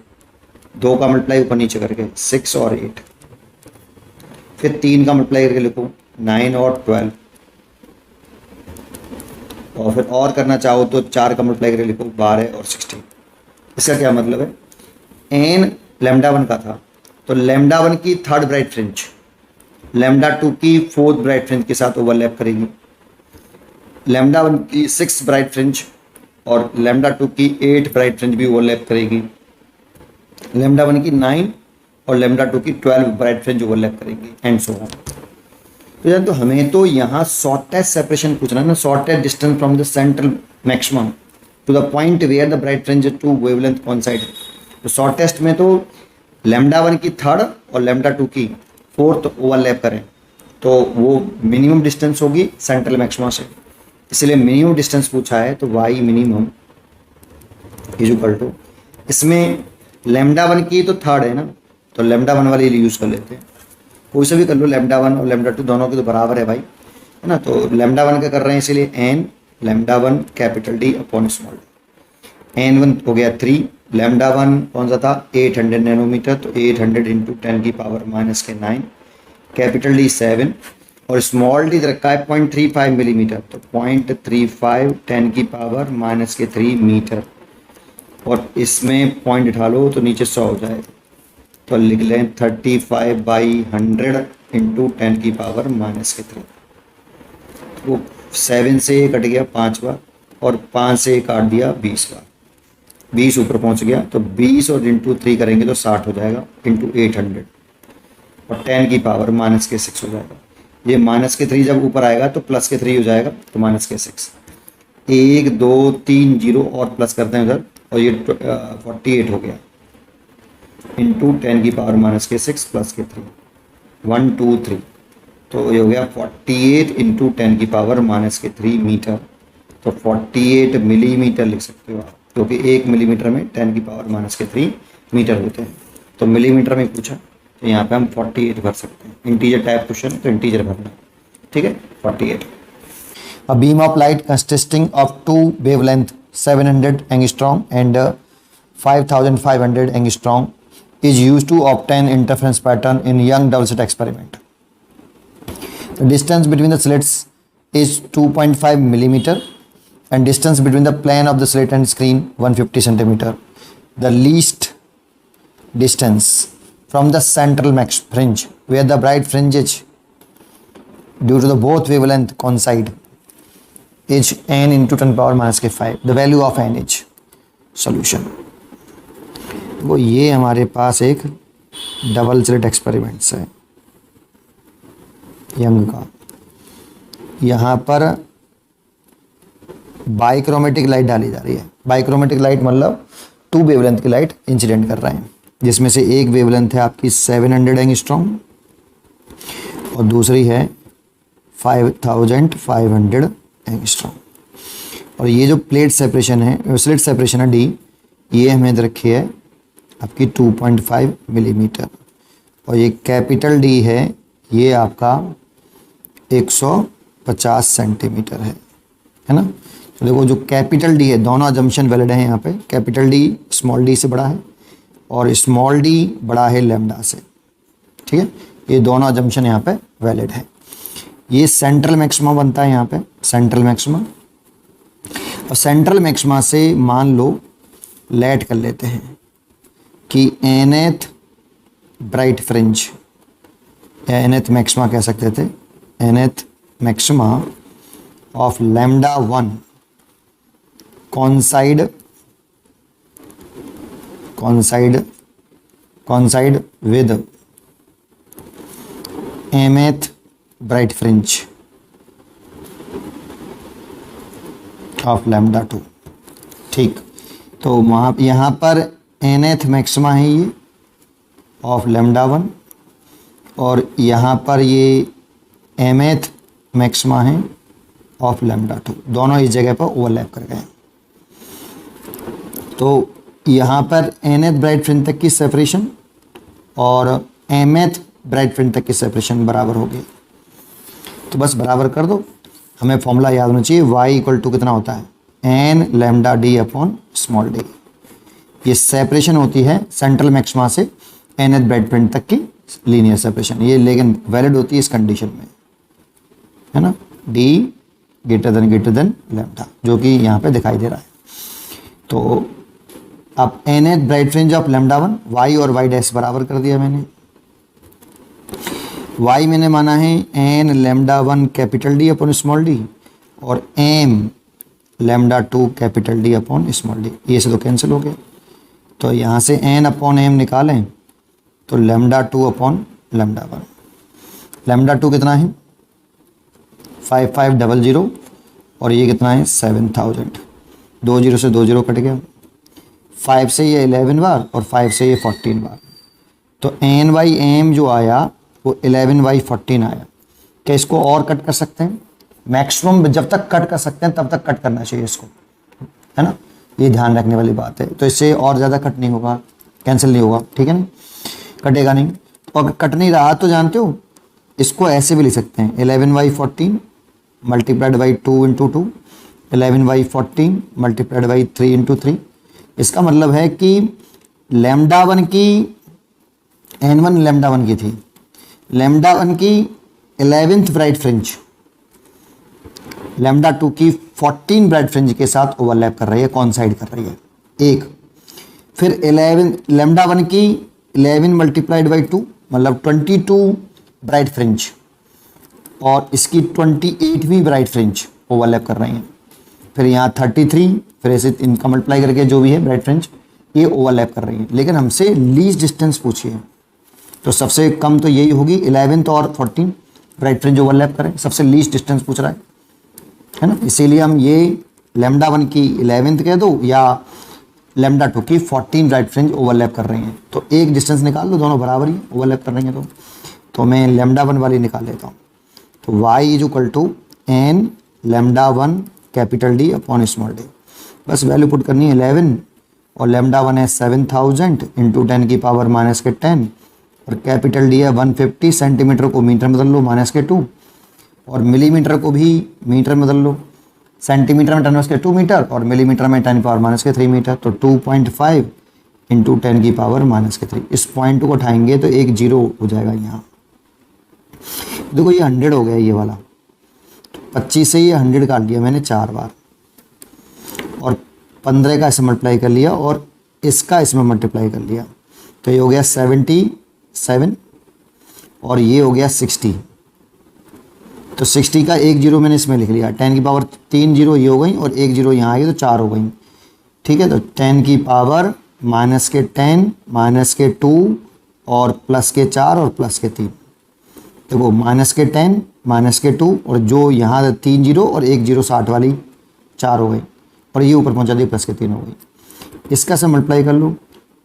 2 का मल्टीप्लाई ऊपर नीचे करके 6 और 8, फिर 3 का मल्टीप्लाई करके लिखो 9 और 12, और फिर और करना चाहो तो 4 का मल्टीप्लाई करके लिखो 12 और 16। इसका क्या मतलब है, n λ1 का था तो λ1 की 3rd ब्राइट फ्रिंज λ2 की 4th ब्राइट फ्रिंज के साथ ओवरलैप करेगी, λ1 की 6th ब्राइट फ्रिंज और λ2 की 8th ब्राइट फ्रिंज भी ओवरलैप करेगी, λ1 की 9 और λ2 की 12 ब्राइट फ्रिंज ओवरलैप करेंगी, एंड सो ऑन। तो यार, तो हमें तो यहाँ शॉर्टेस्ट सेपरेशन पूछना है ना, shortest distance from the central maximum to the point where the bright fringe two wavelength coincide. तो शॉर्टेस्ट में तो λ1 की 3rd और λ2 की 4th ओवरलैप करें तो वो मिनिमम डिस्टेंस होगी सेंट्रल मैक्सिमा से, इसलिए मिनिमम डिस्टेंस पूछा है। तो y minimum is equal to, इसमें λ1 की तो 3rd है ना, तो λ1 वाली यूज़ कर लेते हैं, कोई से भी कर लो, λ1 और λ2 दोनों के तो बराबर है भाई, है ना। तो λ1 का कर रहे हैं इसीलिए n λ1 capital D upon small d, n1 हो गया 3, λ1 कौन सा था 800 नैनोमीटर, तो 800 इंटू 10 की पावर माइनस के 9, कैपिटल D 7, और स्मॉल डी रखा है 0.35 मिलीमीटर, तो 0.35 10 की पावर माइनस के 3 मीटर, और इसमें पॉइंट उठा लो तो नीचे 100 हो जाएगा, तो लिख लें 35/100 इंटू 10 की पावर माइनस के 3। तो 7 से कट गया 5 बार, और 5 से काट दिया 20 बार, 20 ऊपर पहुंच गया, तो 20 और इंटू 3 करेंगे तो 60 हो जाएगा, इंटू 800, और 10 की पावर माइनस के 6 हो जाएगा। ये माइनस के 3 जब ऊपर आएगा तो प्लस के 3 हो जाएगा, तो माइनस के 6, 1 2 3 0 और प्लस करते हैं उधर, और ये 48 हो गया, इंटू 10 की पावर माइनस के 6 प्लस के 3, 1 2 3, तो ये हो गया 48 इंटू 10 की पावर माइनस के 3 मीटर। तो 48 मिलीमीटर लिख सकते हो आप, क्योंकि 1 मिलीमीटर में 10 की पावर माइनस के 3 मीटर होते हैं, तो मिलीमीटर में पूछा तो यहाँ पे हम 48 भर सकते हैं, इंटीजर टाइप क्वेश्चन है तो इंटीजर भरना, ठीक है 48। A beam of light consisting of two wavelength 700 angstrom and 5500 angstrom is used to obtain interference pattern in Young double slit experiment. The distance between the slits is 2.5 millimeter and distance between the plane of the slit and screen 150 centimeter. The least distance from the central max fringe where the bright fringe due to the both wavelength coincide is n into 10 power minus के 5. The value of n is solution. वो ये हमारे पास एक डबल स्लिट एक्सपेरिमेंट्स है यंग का। यहाँ पर बाइक्रोमेटिक लाइट डाली जा रही है। बाइक्रोमेटिक लाइट मतलब 2 वेवलेंथ की लाइट इंसिडेंट कर रहे हैं, जिसमें से एक वेवलेंथ है आपकी 700 एंगस्ट्रॉम और दूसरी है 5500 एंगस्ट्रॉम। और ये जो प्लेट सेपरेशन है, स्लिट सेपरेशन है डी, ये हमें दे रखी है आपकी 2.5 मिलीमीटर, और ये कैपिटल डी है, ये आपका 150 सेंटीमीटर है ना। तो देखो जो कैपिटल डी है, दोनों अजम्पशन वैलिड है यहाँ पे। कैपिटल डी स्मॉल डी से बड़ा है और स्मॉल डी बड़ा है लैम्डा से, ठीक है। ये दोनों अजम्पशन यहाँ पे वैलिड है। ये सेंट्रल मैक्सिमा बनता है यहाँ पे, सेंट्रल मैक्सिमा। और सेंट्रल मैक्सिमा से मान लो लेट कर लेते हैं कि nth ब्राइट फ्रिंज या nth मैक्सिमा कह सकते थे, nth maxima of lambda 1 coincide with mth bright fringe of lambda 2, ठीक। तो वहाँ यहाँ पर nth मैक्सिमा है ये ऑफ लैम्डा 1, और यहाँ पर ये mth मैक्सिमा है ऑफ लैम्डा 2, दोनों इस जगह पर ओवरलैप कर गए। तो यहाँ पर nth ब्राइट फ्रिंज तक की सेपरेशन और mth ब्राइट फ्रिंज तक की सेपरेशन बराबर हो गई। तो बस बराबर कर दो। हमें फॉर्मूला याद होना चाहिए, y इक्वल टू कितना होता है, n lambda d upon small d। ये सेपरेशन होती है सेंट्रल मैक्सिमा से nth ब्राइट फ्रिंज तक की लीनियर सेपरेशन, ये लेकिन वैलिड होती है इस कंडीशन में, है ना, d ग्रेटर देन लैम्डा, जो कि यहाँ पे दिखाई दे रहा है। तो अब nth bright fringe of lambda 1, y और y डैश बराबर कर दिया मैंने। y मैंने माना है n lambda 1 capital d upon small d और m lambda 2 capital d upon small d। ये से तो कैंसिल हो गए, तो यहाँ से n अपॉन m निकालें तो लैम्डा 2 अपॉन लैम्डा 1। लैम्डा 2 कितना है 5500 और ये कितना है 7000। 2 0 से 2 0 कट गया, 5 से ये 11 बार और 5 से ये 14 बार। तो n बाई एम जो आया वो 11 बाई 14 आया। क्या इसको और कट कर सकते हैं? मैक्सिमम जब तक कट कर सकते हैं तब तक कट करना चाहिए इसको, है ना, ये ध्यान रखने वाली बात है। तो इससे और ज़्यादा कट नहीं होगा, कैंसिल नहीं होगा, ठीक है नहीं, कटेगा नहीं। और कट नहीं रहा तो जानते हो इसको ऐसे भी लिख सकते हैं 11 by 14 multiplied by 2 into 2, 11 by 14 multiplied by 3 into 3। इसका मतलब है कि लैम्डा 1 की n1 लैम्डा 1 की थी, लैम्डा 1 की 11th ब्राइट फ्रिंज लैम्डा 2 की 14 ब्राइट फ्रिंज के साथ ओवरलैप कर रही है, कॉन्साइड कर रही है एक। फिर 11 लैम्डा 1 की 11 मल्टीप्लाइड बाई 2 मतलब 22 ब्राइट फ्रिंज और इसकी 28वीं ब्राइट फ्रिंज ओवरलैप कर रही हैं। फिर यहाँ 33, फिर ऐसे इनका मल्टीप्लाई करके जो भी है ब्राइट फ्रिंज ये ओवरलैप कर रही हैं। लेकिन हमसे लीस्ट डिस्टेंस पूछिए तो सबसे कम तो यही होगी 11th और 14 ब्राइट फ्रिंज ओवरलैप करें, सबसे लीस्ट डिस्टेंस पूछ रहा है ना। इसीलिए हम ये लैम्डा 1 की 11th कह दो या लैम्डा 2 की 14 ब्राइट फ्रिंज ओवरलैप कर रही हैं, तो एक डिस्टेंस निकाल लो, दोनों बराबर ही ओवरलैप कर रही हैं। तो मैं लैम्डा 1 वाली निकाल लेता हूँ। तो y is equal to n lambda 1 capital D upon small d। बस वैल्यू पुट करनी है 11 और लैम्डा 1 है 7000 इंटू 10 की पावर माइनस के 10 और कैपिटल D है 150। सेंटीमीटर को मीटर में बदल लो माइनस के 2 और मिलीमीटर को भी मीटर में बदल लो। सेंटीमीटर में 10 के 2 मीटर और मिलीमीटर में 10 पावर माइनस के 3 मीटर। तो 2.5 इंटू 10 की पावर माइनस के 3। इस पॉइंट को उठाएंगे तो एक जीरो हो जाएगा यहाँ। देखो ये 100 हो गया ये वाला, तो 25 से ये 100 काट लिया मैंने 4 बार और 15 का इसमें मल्टीप्लाई कर लिया और इसका इसमें मल्टीप्लाई कर लिया। तो ये हो गया 77 और ये हो गया 60। तो 60 का एक जीरो मैंने इसमें लिख लिया, 10 की पावर 3 जीरो ये हो गई और एक जीरो यहाँ आ गई तो 4 हो गई, ठीक है। तो 10 की पावर माइनस के 10 माइनस के 2 और प्लस के 4 और प्लस के 3। देखो माइनस के 10 माइनस के 2 और जो यहाँ 3 जीरो और एक जीरो 60 वाली 4 हो गई और ये ऊपर पहुँचा दी प्लस के 3 हो गई। इसका से मल्टीप्लाई कर लो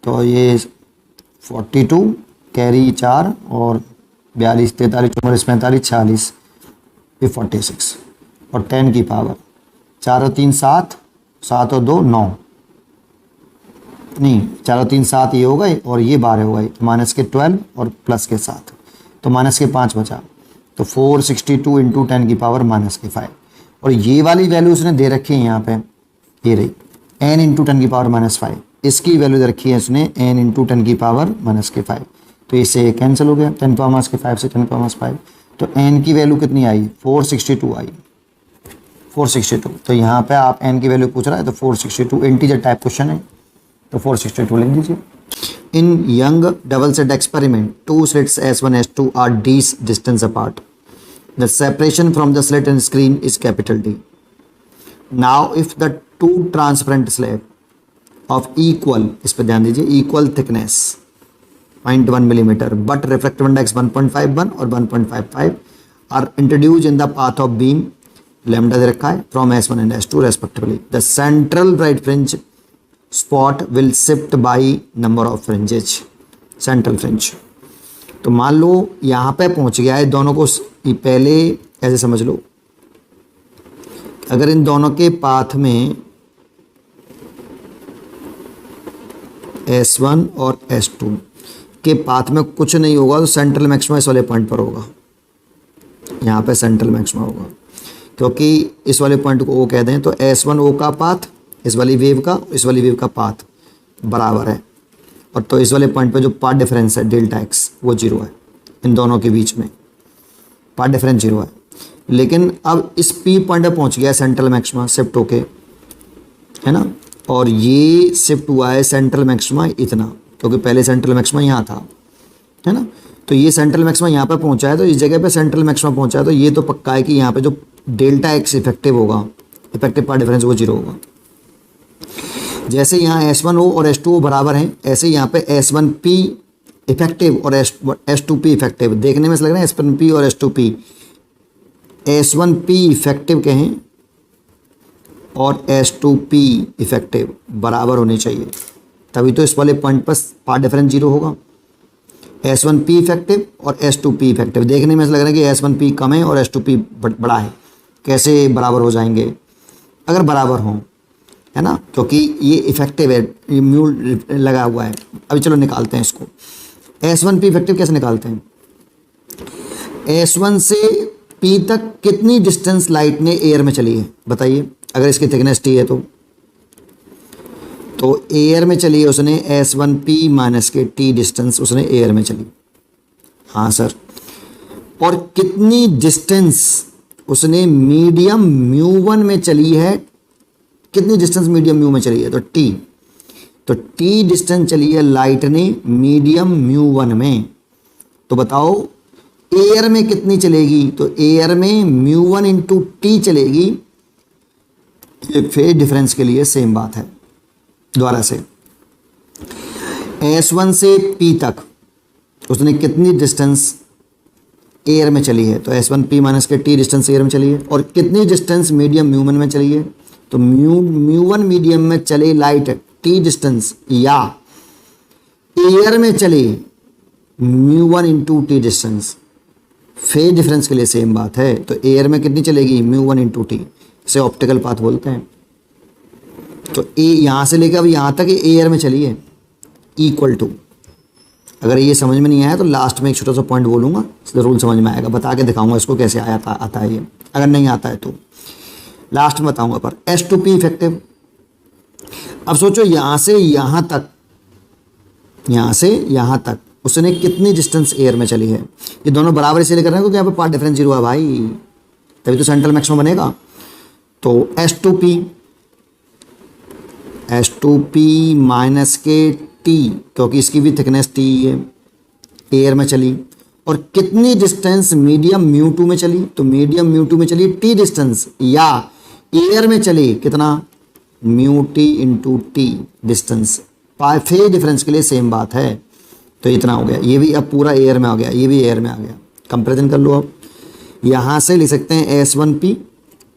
तो ये 42 कैरी 4 और 42 43 44 45 46 ये 46 और 10 की पावर 4 और 3 7 7 और 2 9 नहीं 4 और 3 7 ये हो गए और ये 12 हो गए, माइनस के 12 और प्लस के 7 तो माइनस के 5 बचा। तो 462 इंटू 10 की पावर माइनस के 5 और ये वाली वैल्यू उसने दे रखी है यहाँ पे, ये रही n इंटू 10 की पावर माइनस 5। इसकी वैल्यू दे रखी है उसने n इंटू 10 की पावर माइनस के 5। तो इससे कैंसिल हो गया 10 पावर माइनस के 5 से 10 पावर माइनस 5। तो n की वैल्यू कितनी आई 462 आई 462। तो यहाँ पे आप n की वैल्यू पूछ रहा है तो 462 इंटीजर टाइप क्वेश्चन है तो 462 लिख दीजिए। In young double-slit experiment, two slits S1 S2 are d distance apart. The separation from the slit and screen is capital D. Now, if the two transparent slab of equal, इस पर ध्यान दीजिए, equal thickness 0.1 millimeter, but refractive index 1.51 और 1.55 are introduced in the path of beam lambda दे रखा है from S1 and S2 respectively. The central bright fringe spot will shift by number of fringes, central fringe. तो मान लो यहाँ पे पहुँच गया है, दोनों को पहले ऐसे समझ लो, अगर इन दोनों के पाथ में S1 और S2 के पाथ में कुछ नहीं होगा तो सेंट्रल मैक्सिमा इस वाले पॉइंट पर होगा, यहाँ पे सेंट्रल मैक्सिमा होगा, क्योंकि इस वाले पॉइंट को O कह दें तो S1 O का पाथ इस वाली वेव का पाथ बराबर है, और तो इस वाले पॉइंट पे जो पाथ डिफरेंस है डेल्टा एक्स वो 0 है, इन दोनों के बीच में पाथ डिफरेंस 0 है। लेकिन अब इस P पॉइंट पे पहुंच गया सेंट्रल मैक्सिमा शिफ्ट होके, है ना, और ये शिफ्ट हुआ है सेंट्रल मैक्सिमा इतना, क्योंकि पहले सेंट्रल मैक्सिमा यहाँ था, है ना, तो ये सेंट्रल मैक्सिमा यहाँ पे पहुँचा है, तो इस जगह पे सेंट्रल मैक्सिमा पहुँचा है, तो ये तो पक्का है कि यहाँ पे जो डेल्टा एक्स इफेक्टिव होगा, इफेक्टिव पाथ डिफरेंस वो 0 होगा। जैसे यहाँ S1O और S2O बराबर हैं, ऐसे यहाँ पे S1P इफेक्टिव और S2P इफेक्टिव, देखने में ऐसा लग रहा है S1P और S2P, S1P इफेक्टिव कहें और S2P इफेक्टिव बराबर होने चाहिए, तभी तो इस वाले पॉइंट पर पाथ डिफरेंस 0 होगा। S1P इफेक्टिव और S2P इफेक्टिव, देखने में ऐसा लग रहा है कि S1P कम है और S2P बड़ा है, कैसे बराबर हो जाएंगे? अगर बराबर हों, है ना, क्योंकि ये इफेक्टिव है, ये म्यू लगा हुआ है। अभी चलो निकालते हैं इसको। S1P इफेक्टिव कैसे निकालते हैं? S1 से P तक कितनी डिस्टेंस लाइट ने एयर में चली है बताइए, अगर इसकी थिकनेस T है तो एयर में चली है उसने S1P माइनस के T डिस्टेंस उसने एयर में चली, हाँ सर, और कितनी डिस्टेंस उसने मीडियम μ1 में चली है, कितनी डिस्टेंस मीडियम म्यू में चली है? तो T डिस्टेंस चली है लाइट ने मीडियम μ1 में, तो बताओ एयर में कितनी चलेगी? तो एयर में μ1 इंटू T चलेगी, ये फेज डिफरेंस के लिए सेम बात है। दोबारा से S1 से P तक उसने कितनी डिस्टेंस एयर में चली है? तो S1P माइनस के T डिस्टेंस एयर में चली है, और कितनी डिस्टेंस मीडियम μ1 में चली है? तो μ1 मीडियम में चले लाइट T डिस्टेंस या एयर में चले μ1 into T distance, phase difference के लिए सेम बात है। तो एयर में कितनी चलेगी? μ1 इंटू T, इसे ऑप्टिकल पाथ बोलते हैं। तो ए यहाँ से लेकर अब यहाँ तक एयर में चली है, इक्वल टू, अगर ये समझ में नहीं आया तो लास्ट में एक छोटा सा पॉइंट बोलूँगा, रूल समझ में आएगा, बता के दिखाऊंगा इसको कैसे आता है ये, अगर नहीं आता है तो लास्ट में बताऊंगा। पर S2P इफेक्टिव, अब सोचो यहाँ से यहाँ तक उसने कितनी डिस्टेंस एयर में चली है? ये दोनों बराबर इसलिए कर रहे हैं क्योंकि यहाँ पे पाथ डिफरेंस 0 है भाई, तभी तो सेंट्रल मैक्सिमम बनेगा। तो S2P माइनस के T, क्योंकि इसकी भी थिकनेस T है, एयर में चली, और कितनी डिस्टेंस मीडियम μ2 में चली? तो मीडियम μ2 में चली T डिस्टेंस, या एयर में चली कितना? μT into T distance, phase difference के लिए सेम बात है। तो इतना हो गया, ये भी अब पूरा एयर में आ गया, ये भी एयर में आ गया, कंपैरिजन कर लो। अब यहाँ से लिख सकते हैं S1P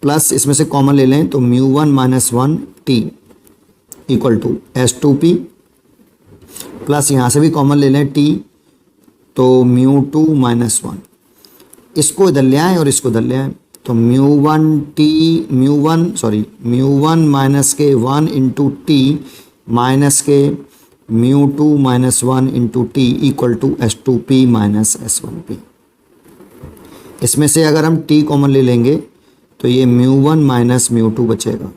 प्लस इसमें से कॉमन ले लें तो μ1 minus 1 T equal to S2P plus यहाँ से भी कॉमन ले लें T, तो μ2 माइनस 1, इसको इधर ले आए और इसको इधर ले आए, तो μ1 माइनस के 1 इंटू T माइनस के μ2 minus 1 into T equal to S2P minus S1P। इसमें से अगर हम T कॉमन ले लेंगे तो ये μ1 माइनस μ2 बचेगा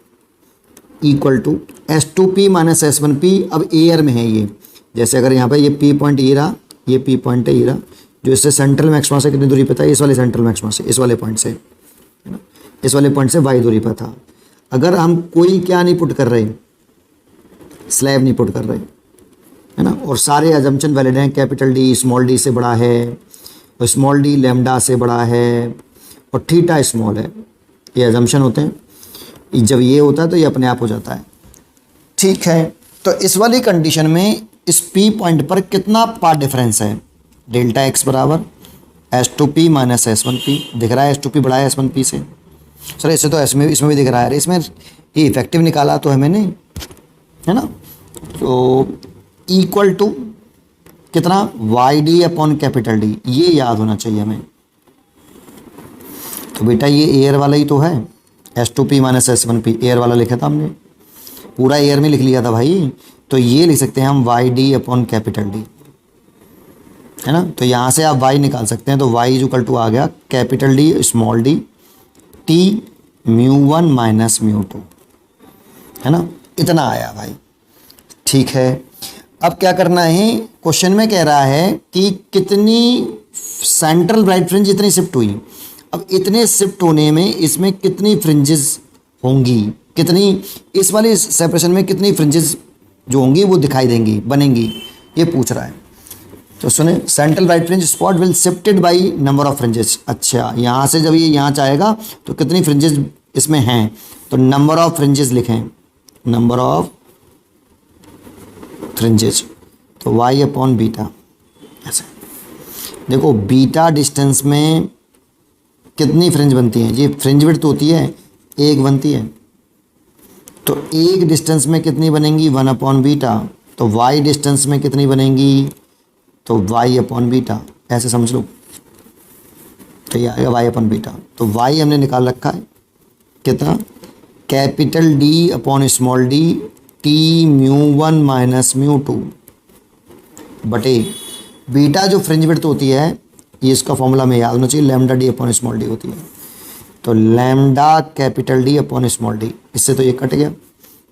equal to S2P minus S1P। अब एयर में है ये, जैसे अगर यहाँ पे ये P पॉइंट ये रहा, ये P पॉइंट है ये रहा, जो इससे सेंट्रल मैक्सिमा से कितनी दूरी पे था? इस वाले सेंट्रल मैक्सिमा से, इस वाले पॉइंट से, है ना, इस वाले पॉइंट से y दूरी पर था। अगर हम कोई क्या नहीं पुट कर रहे, स्लैब नहीं पुट कर रहे, है ना, और सारे अजम्पशन वैलिड हैं, कैपिटल D स्मॉल d से बड़ा है, और स्मॉल d लैम्डा से बड़ा है, और थीटा स्मॉल है, ये अजम्पशन होते हैं। जब ये होता है तो ये अपने आप हो जाता है, ठीक है। तो इस वाली कंडीशन में इस P पॉइंट पर कितना पाथ डिफरेंस है? डेल्टा एक्स बराबर S2P माइनस S1P, दिख रहा है S2P बड़ा है S1P से, सर ऐसे तो इसमें भी दिख रहा है, इसमें ये इफेक्टिव निकाला तो है मैंने, है ना, तो इक्वल टू कितना? YD अपॉन कैपिटल D, ये याद होना चाहिए हमें। तो बेटा ये एयर वाला ही तो है, S2P माइनस S1P, एयर वाला लिखा था हमने, पूरा एयर में लिख लिया था भाई, तो ये लिख सकते हैं हम y d upon capital D, है ना। तो यहाँ से आप y निकाल सकते हैं, तो y इज इक्वल टू आ गया capital D small d T μ1 minus μ2, है ना। इतना आया भाई, ठीक है। अब क्या करना है, क्वेश्चन में कह रहा है कि कितनी सेंट्रल राइट फ्रिंज इतनी शिफ्ट हुई। अब इतने शिफ्ट होने में इसमें कितनी फ्रिंजेस होंगी, कितनी इस वाली सेपरेशन में कितनी फ्रिंजेस जो होंगी वो दिखाई देंगी, बनेंगी, ये पूछ रहा है। तो सुने, central right fringe spot will shifted by number of fringes. अच्छा, यहाँ से जब ये यहाँ चाहेगा तो कितनी फ्रिंजेस इसमें हैं, तो नंबर ऑफ फ्रिंजेस लिखें, नंबर ऑफ फ्रिंजेस, तो y अपॉन बीटा। ऐसे देखो, बीटा डिस्टेंस में कितनी फ्रिंज बनती हैं, ये फ्रिंज विड्थ होती है, एक बनती है, तो एक डिस्टेंस में कितनी बनेंगी, 1 अपॉन बीटा। तो y डिस्टेंस में कितनी बनेंगी, तो y अपॉन बीटा, ऐसे समझ लो, तो ये आएगा y अपॉन बीटा। तो y हमने निकाल रखा है कितना, capital D upon small d T μ1 minus μ2 बटे बीटा जो फ्रिंज विड्थ होती है, ये इसका फॉर्मूला में याद होना चाहिए, lambda D upon small D होती है। तो lambda capital D upon small D, इससे तो ये कट गया,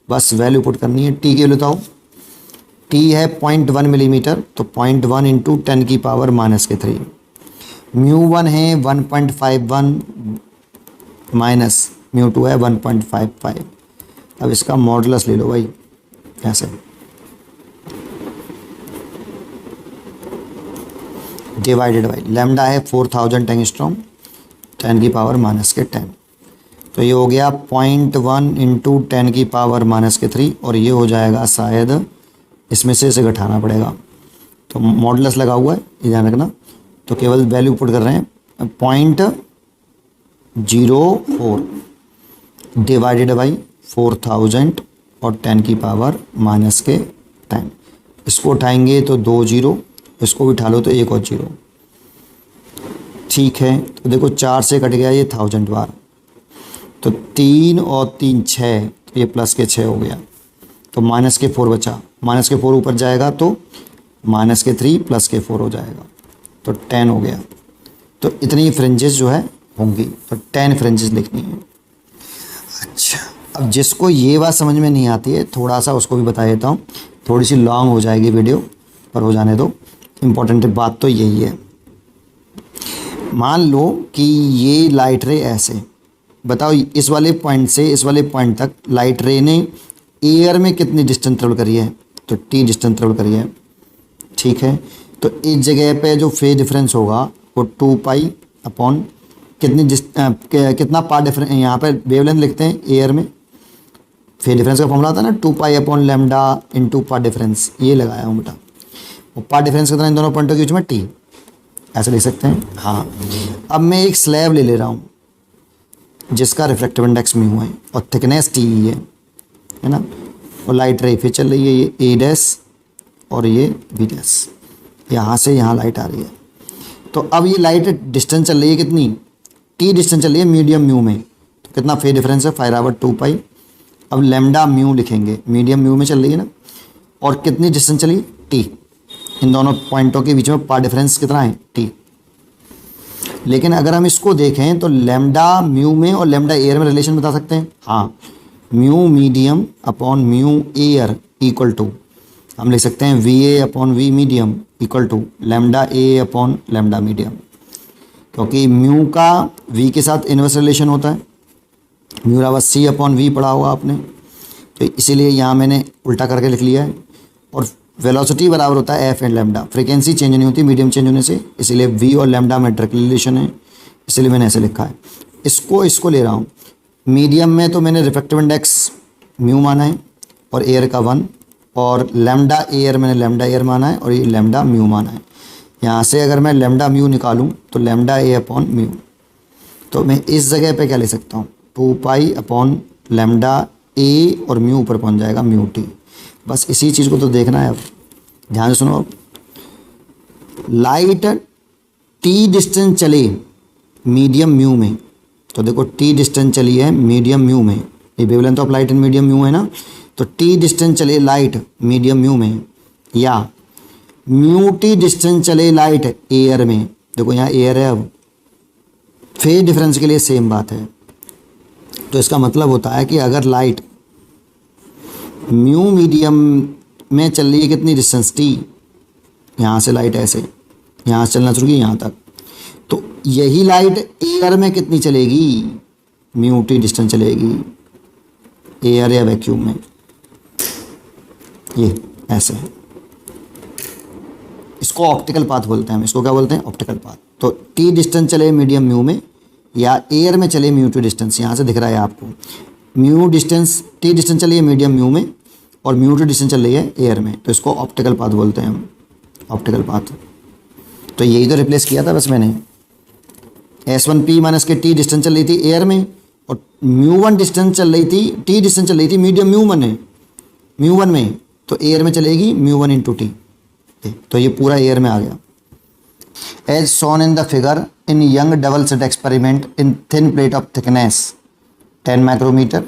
बस वैल्यू पुट करनी है। टी की वैल्यू बताओ, टी है 0.1 मिलीमीटर, तो 0.1 इंटू 10 की पावर -3। μ1 है 1.51 माइनस μ2 है 1.55। अब इसका मॉडुलस ले लो भाई, ऐसे डिवाइडेड बाई लैम्डा है 4000 एंगस्ट्रॉम, 10 की पावर -10, तो ये हो गया 0.1 इंटू 10 की पावर -3, और ये हो जाएगा शायद इसमें से इसे घटाना पड़ेगा, तो मॉडुलस लगा हुआ है, ये ध्यान रखना। तो केवल वैल्यू पुट कर रहे हैं 0.04 डिवाइडेड बाई 4000 और 10 की पावर -10। इसको उठाएंगे तो 2 जीरो, इसको भी उठा लो तो एक और जीरो, ठीक है। तो देखो 4 से कट गया ये 1000 बार, तो 3 और 3 6, तो ये प्लस के 6 हो गया, तो -4 बचा, -4 ऊपर जाएगा तो -3 प्लस के 4 हो जाएगा, तो 10 हो गया। तो इतनी फ्रिंजेस जो है होंगी, तो 10 फ्रिंजेस लिखनी है। अच्छा, अब जिसको ये बात समझ में नहीं आती है, थोड़ा सा उसको भी बता देता हूँ, थोड़ी सी लॉन्ग हो जाएगी वीडियो, पर हो जाने दो, इम्पोर्टेंट बात तो यही है। मान लो कि ये लाइट रे ऐसे, बताओ इस वाले पॉइंट से इस वाले पॉइंट तक लाइट रे ने एयर में कितनी डिस्टेंस ट्रेवल करी है, तो टी डिस्टेंस ट्रेवल करी है, ठीक है। तो इस जगह पे जो फेज डिफरेंस होगा वो 2 पाई अपॉन कितना पार्ट डिफरेंस, यहाँ पे वेवलेंथ लिखते हैं एयर में, फेज डिफरेंस का फॉर्मूला आता है ना 2 pi upon lambda into path difference, ये लगाया हूँ बेटा। और पार्ट डिफरेंस कितना इन दोनों पॉइंटों के बीच में, टी, ऐसे लिख सकते हैं। हाँ, अब मैं एक स्लैब ले रहा हूँ जिसका रिफ्लेक्टिव इंडेक्स म्यू है और थिकनेस टी है ना, और लाइट रे फिर चल रही है, ये ए डैश और ये बी डैश, यहाँ से यहाँ लाइट आ रही है। तो अब ये लाइट डिस्टेंस चल रही है कितनी, टी डिस्टेंस चल रही है मीडियम म्यू में, तो कितना फेज डिफरेंस है, 5/2 पाई। अब लैम्डा म्यू लिखेंगे, मीडियम म्यू में चल रही है ना, और कितनी डिस्टेंस चली, टी, इन दोनों पॉइंटों के बीच में पार्ट डिफरेंस कितना है, टी। लेकिन अगर हम इसको देखें तो लैम्डा म्यू में और लैम्डा एयर में रिलेशन बता सकते हैं। हाँ, mu medium upon mu air equal to, हम लिख सकते हैं v a upon v medium equal to lambda a upon lambda medium, क्योंकि म्यू का वी के साथ इनवर्स रिलेशन होता है, म्यू बराबर सी अपॉन वी पढ़ा होगा आपने, तो इसीलिए यहाँ मैंने उल्टा करके लिख लिया है। और वेलोसिटी बराबर होता है F and lambda, frequency change नहीं होती मीडियम चेंज होने से, इसीलिए वी और लैम्डा में डायरेक्ट रिलेशन है, इसलिए मैंने ऐसे लिखा है। इसको ले रहा हूँ, मीडियम में तो मैंने रिफ्लेक्टिव इंडेक्स म्यू माना है और एयर का 1, और लैम्डा एयर मैंने लैम्डा एयर माना है और ये लैम्डा म्यू माना है। यहाँ से अगर मैं लैम्डा म्यू निकालूँ तो लैम्डा ए अपॉन म्यू, तो मैं इस जगह पे क्या ले सकता हूँ, 2 पाई अपॉन लैम्डा ए और म्यू ऊपर पहुँच जाएगा म्यू टी। बस इसी चीज़ को तो देखना है। अब ध्यान से सुनो, अब लाइट टी डिस्टेंस चले मीडियम म्यू में, तो देखो टी डिस्टेंस चली है मीडियम म्यू में, ये wavelength of light in medium mu है ना, तो टी डिस्टेंस चले लाइट मीडियम म्यू में, या म्यू टी डिस्टेंस चले लाइट एयर में, देखो यहाँ एयर है, अब फेज डिफरेंस के लिए सेम बात है। तो इसका मतलब होता है कि अगर लाइट म्यू मीडियम में चल रही है कितनी डिस्टेंस टी, यहाँ से लाइट ऐसे यहाँ से चलना शुरू की यहाँ तक, तो यही लाइट एयर में कितनी चलेगी, म्यू टी डिस्टेंस चलेगी एयर या वैक्यूम में, ये ऐसे है। इसको ऑप्टिकल पाथ बोलते हैं हम, इसको क्या बोलते हैं, ऑप्टिकल पाथ। तो टी डिस्टेंस चले मीडियम म्यू में या एयर में चले म्यू टी डिस्टेंस, यहाँ से दिख रहा है आपको, म्यू डिस्टेंस टी डिस्टेंस चली है मीडियम म्यू में और म्यू टी डिस्टेंस चल रही है एयर में, तो इसको ऑप्टिकल पाथ बोलते हैं हम, ऑप्टिकल पाथ। तो यही तो रिप्लेस किया था बस मैंने, S1P माइनस के टी डिस्टेंस चल रही थी एयर में और μ1 डिस्टेंस चल रही थी, टी डिस्टेंस चल रही थी मीडियम म्यू1 में, तो एयर में चलेगी μ1 इंटू टी, तो ये पूरा एयर में आ गया। As shown in the figure in Young double slit experiment in thin plate of thickness 10 micrometre,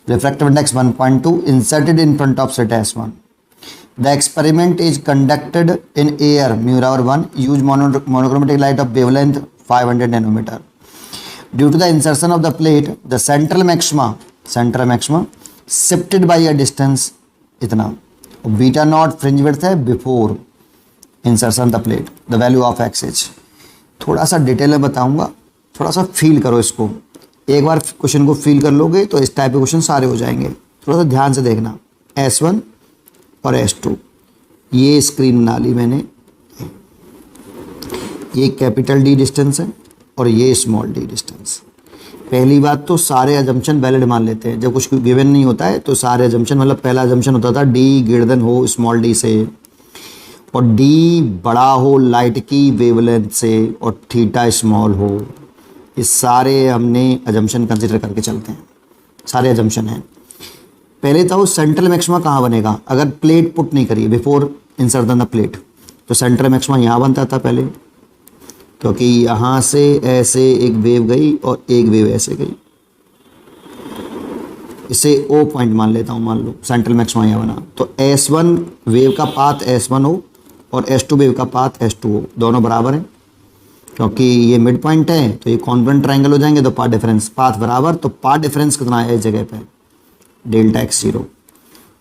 refractive index 1.2 inserted in front of slit S1. The experiment is conducted in air mirror 1 use monochromatic light of wavelength 500 nanometer. Due to the insertion of the plate, the central maxima shifted by a distance इतना, बीटा नॉट फ्रिंज विड्थ है before insertion the plate, the value of XH. थोड़ा सा डिटेल में बताऊंगा, थोड़ा सा फील करो इसको, एक बार क्वेश्चन को फील कर लोगे तो इस टाइप के क्वेश्चन सारे हो जाएंगे। थोड़ा सा ध्यान से देखना, S1 और S2 ये स्क्रीन बना ली मैंने, ये कैपिटल डी डिस्टेंस है और ये स्मॉल डी डिस्टेंस। पहली बात तो सारे अजम्पशन वैलिड मान लेते हैं, जब कुछ गिवन नहीं होता है तो सारे अजम्पशन, मतलब पहला अजम्पशन होता था डी ग्रेटर देन हो स्मॉल डी से और डी बड़ा हो लाइट की वेवलेंथ से और थीटा स्मॉल हो, ये सारे हमने अजम्पशन कंसिडर करके चलते हैं, सारे अजम्पशन हैं। पहले तो सेंट्रल मैक्सिमा कहाँ बनेगा, अगर प्लेट पुट नहीं करिए बिफोर इंसर्शन द प्लेट, तो सेंट्रल मैक्सिमा यहाँ बनता था पहले, क्योंकि यहाँ से ऐसे एक वेव गई और एक वेव ऐसे गई, इसे O पॉइंट मान लेता हूँ, मान लो सेंट्रल मैक्सिमा यहाँ बना, तो S1 वेव का पाथ S1 हो और S2 वेव का पाथ S2 हो, दोनों बराबर हैं, क्योंकि ये मिड पॉइंट है तो ये कॉन्ग्रुएंट ट्रायंगल हो जाएंगे, तो पाथ डिफरेंस पाथ बराबर, तो पाथ डिफरेंस कितना है इस जगह पे, डेल्टा x 0,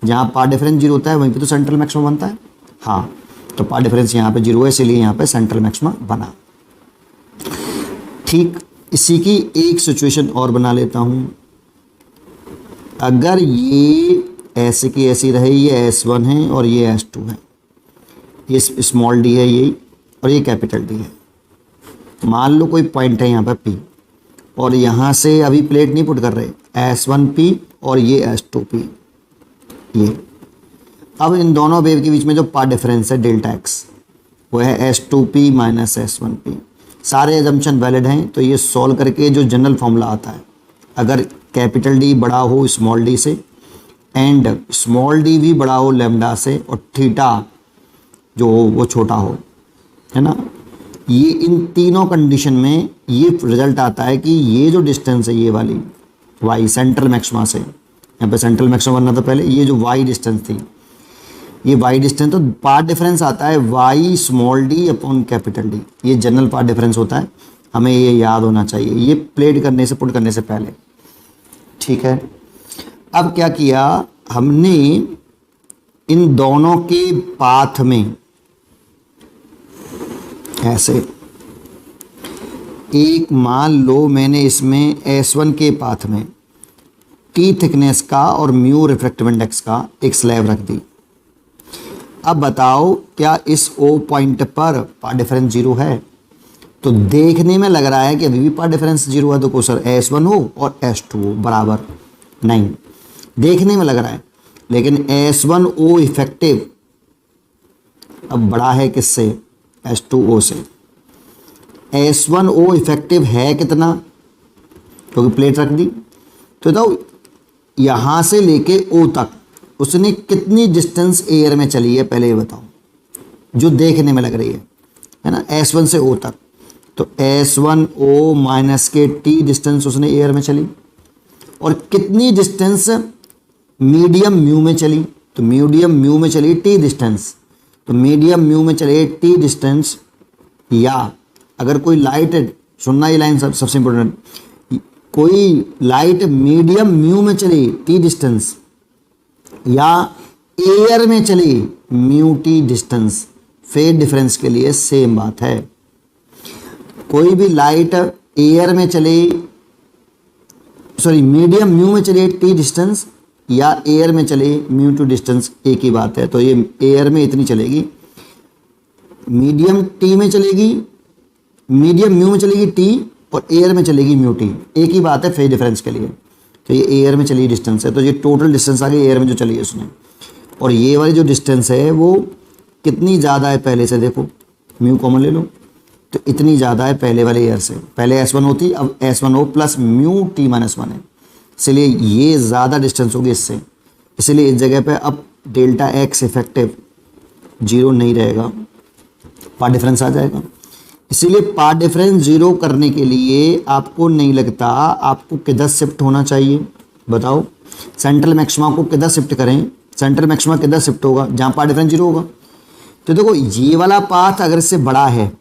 जहाँ पाथ डिफरेंस 0 होता है वहीं पे तो सेंट्रल मैक्सिमा बनता है, हाँ, तो पाथ डिफरेंस यहाँ पे 0 है, इसीलिए यहाँ पे सेंट्रल मैक्सिमा बना। ठीक इसी की एक सिचुएशन और बना लेता हूँ, अगर ये ऐसे की ऐसी रहे, ये S1 है और ये S2 है, ये स्मॉल डी है यही और ये कैपिटल डी है, मान लो कोई पॉइंट है यहाँ पर P और यहाँ से अभी प्लेट नहीं पुट कर रहे, S1P और ये S2P, ये अब इन दोनों वेव के बीच में जो पाथ डिफरेंस है डेल्टा x वो है S2P माइनस S1P। सारे एजम्पशन वैलिड हैं, तो ये सॉल्व करके जो जनरल फॉर्मूला आता है, अगर कैपिटल डी बड़ा हो स्मॉल डी से एंड स्मॉल डी भी बड़ा हो लैम्डा से और थीटा जो हो वो छोटा हो, है ना, ये इन तीनों कंडीशन में ये रिजल्ट आता है कि ये जो डिस्टेंस है ये वाली y सेंट्रल मैक्सिमा से, यहाँ पे सेंट्रल मैक्सिमा बनना था पहले, ये जो y डिस्टेंस थी, ये y डिस्टेंस, तो पाथ डिफरेंस आता है y small D upon capital D, ये जनरल पाथ डिफरेंस होता है, हमें ये याद होना चाहिए, ये प्लेट करने से पुट करने से पहले। ठीक है, अब क्या किया हमने, इन दोनों के पाथ में ऐसे एक मान लो मैंने इसमें S1 के पाथ में T थिकनेस का और म्यू रिफ्रैक्टिव इंडेक्स का एक स्लैब रख दी। अब बताओ क्या इस O पॉइंट पर पाथ डिफरेंस 0 है, तो देखने में लग रहा है कि अभी भी पाथ डिफरेंस 0 है, तो को सर S1 हो और S2 हो बराबर, नहीं देखने में लग रहा है, लेकिन S1O इफेक्टिव अब बड़ा है किससे, S2O से। S1O इफेक्टिव है कितना, क्योंकि प्लेट रख दी, तो बताओ यहाँ से लेके O तक उसने कितनी डिस्टेंस एयर में चली है, पहले ये बताओ, जो देखने में लग रही है ना, S1 से O तक, तो S1O माइनस के T डिस्टेंस उसने एयर में चली और कितनी डिस्टेंस मीडियम म्यू में चली, तो मीडियम म्यू में चली टी डिस्टेंस, तो मीडियम म्यू में चले टी डिस्टेंस, या अगर कोई लाइट, सुनना ये लाइन सबसे इंपॉर्टेंट, कोई लाइट मीडियम म्यू में चली टी डिस्टेंस या एयर में चली mu T distance, phase difference के लिए सेम बात है। कोई भी लाइट एयर में चले, सॉरी मीडियम म्यू में चले टी डिस्टेंस या एयर में चले म्यू टू डिस्टेंस, एक ही बात है। तो ये एयर में इतनी चलेगी, मीडियम टी में चलेगी, मीडियम म्यू में चलेगी टी और एयर में चलेगी म्यू टी, एक ही बात है फेज डिफरेंस के लिए। तो ये एयर में चली डिस्टेंस है, तो ये टोटल डिस्टेंस आ गई एयर में जो चली है उसने। और ये वाली जो डिस्टेंस है वो कितनी ज़्यादा है पहले से, देखो म्यू कॉमन ले लो, तो इतनी ज़्यादा है पहले वाले एयर से। पहले S1 होती, अब S1O plus mu T minus 1 है, इसलिए ये ज़्यादा डिस्टेंस होगी इससे, इसलिए इस जगह पे अब डेल्टा एक्स इफेक्टिव 0 नहीं रहेगा, पार्ट डिफरेंस आ जाएगा। इसीलिए पार्ट डिफरेंस 0 करने के लिए आपको नहीं लगता आपको किधर शिफ्ट होना चाहिए, बताओ। सेंट्रल मैक्सिमा को किधर शिफ्ट करें, सेंट्रल मैक्सिमा किधर शिफ्ट होगा, जहाँ पार्ट डिफरेंस 0 होगा। तो देखो ये वाला पाथ अगर इससे बड़ा है,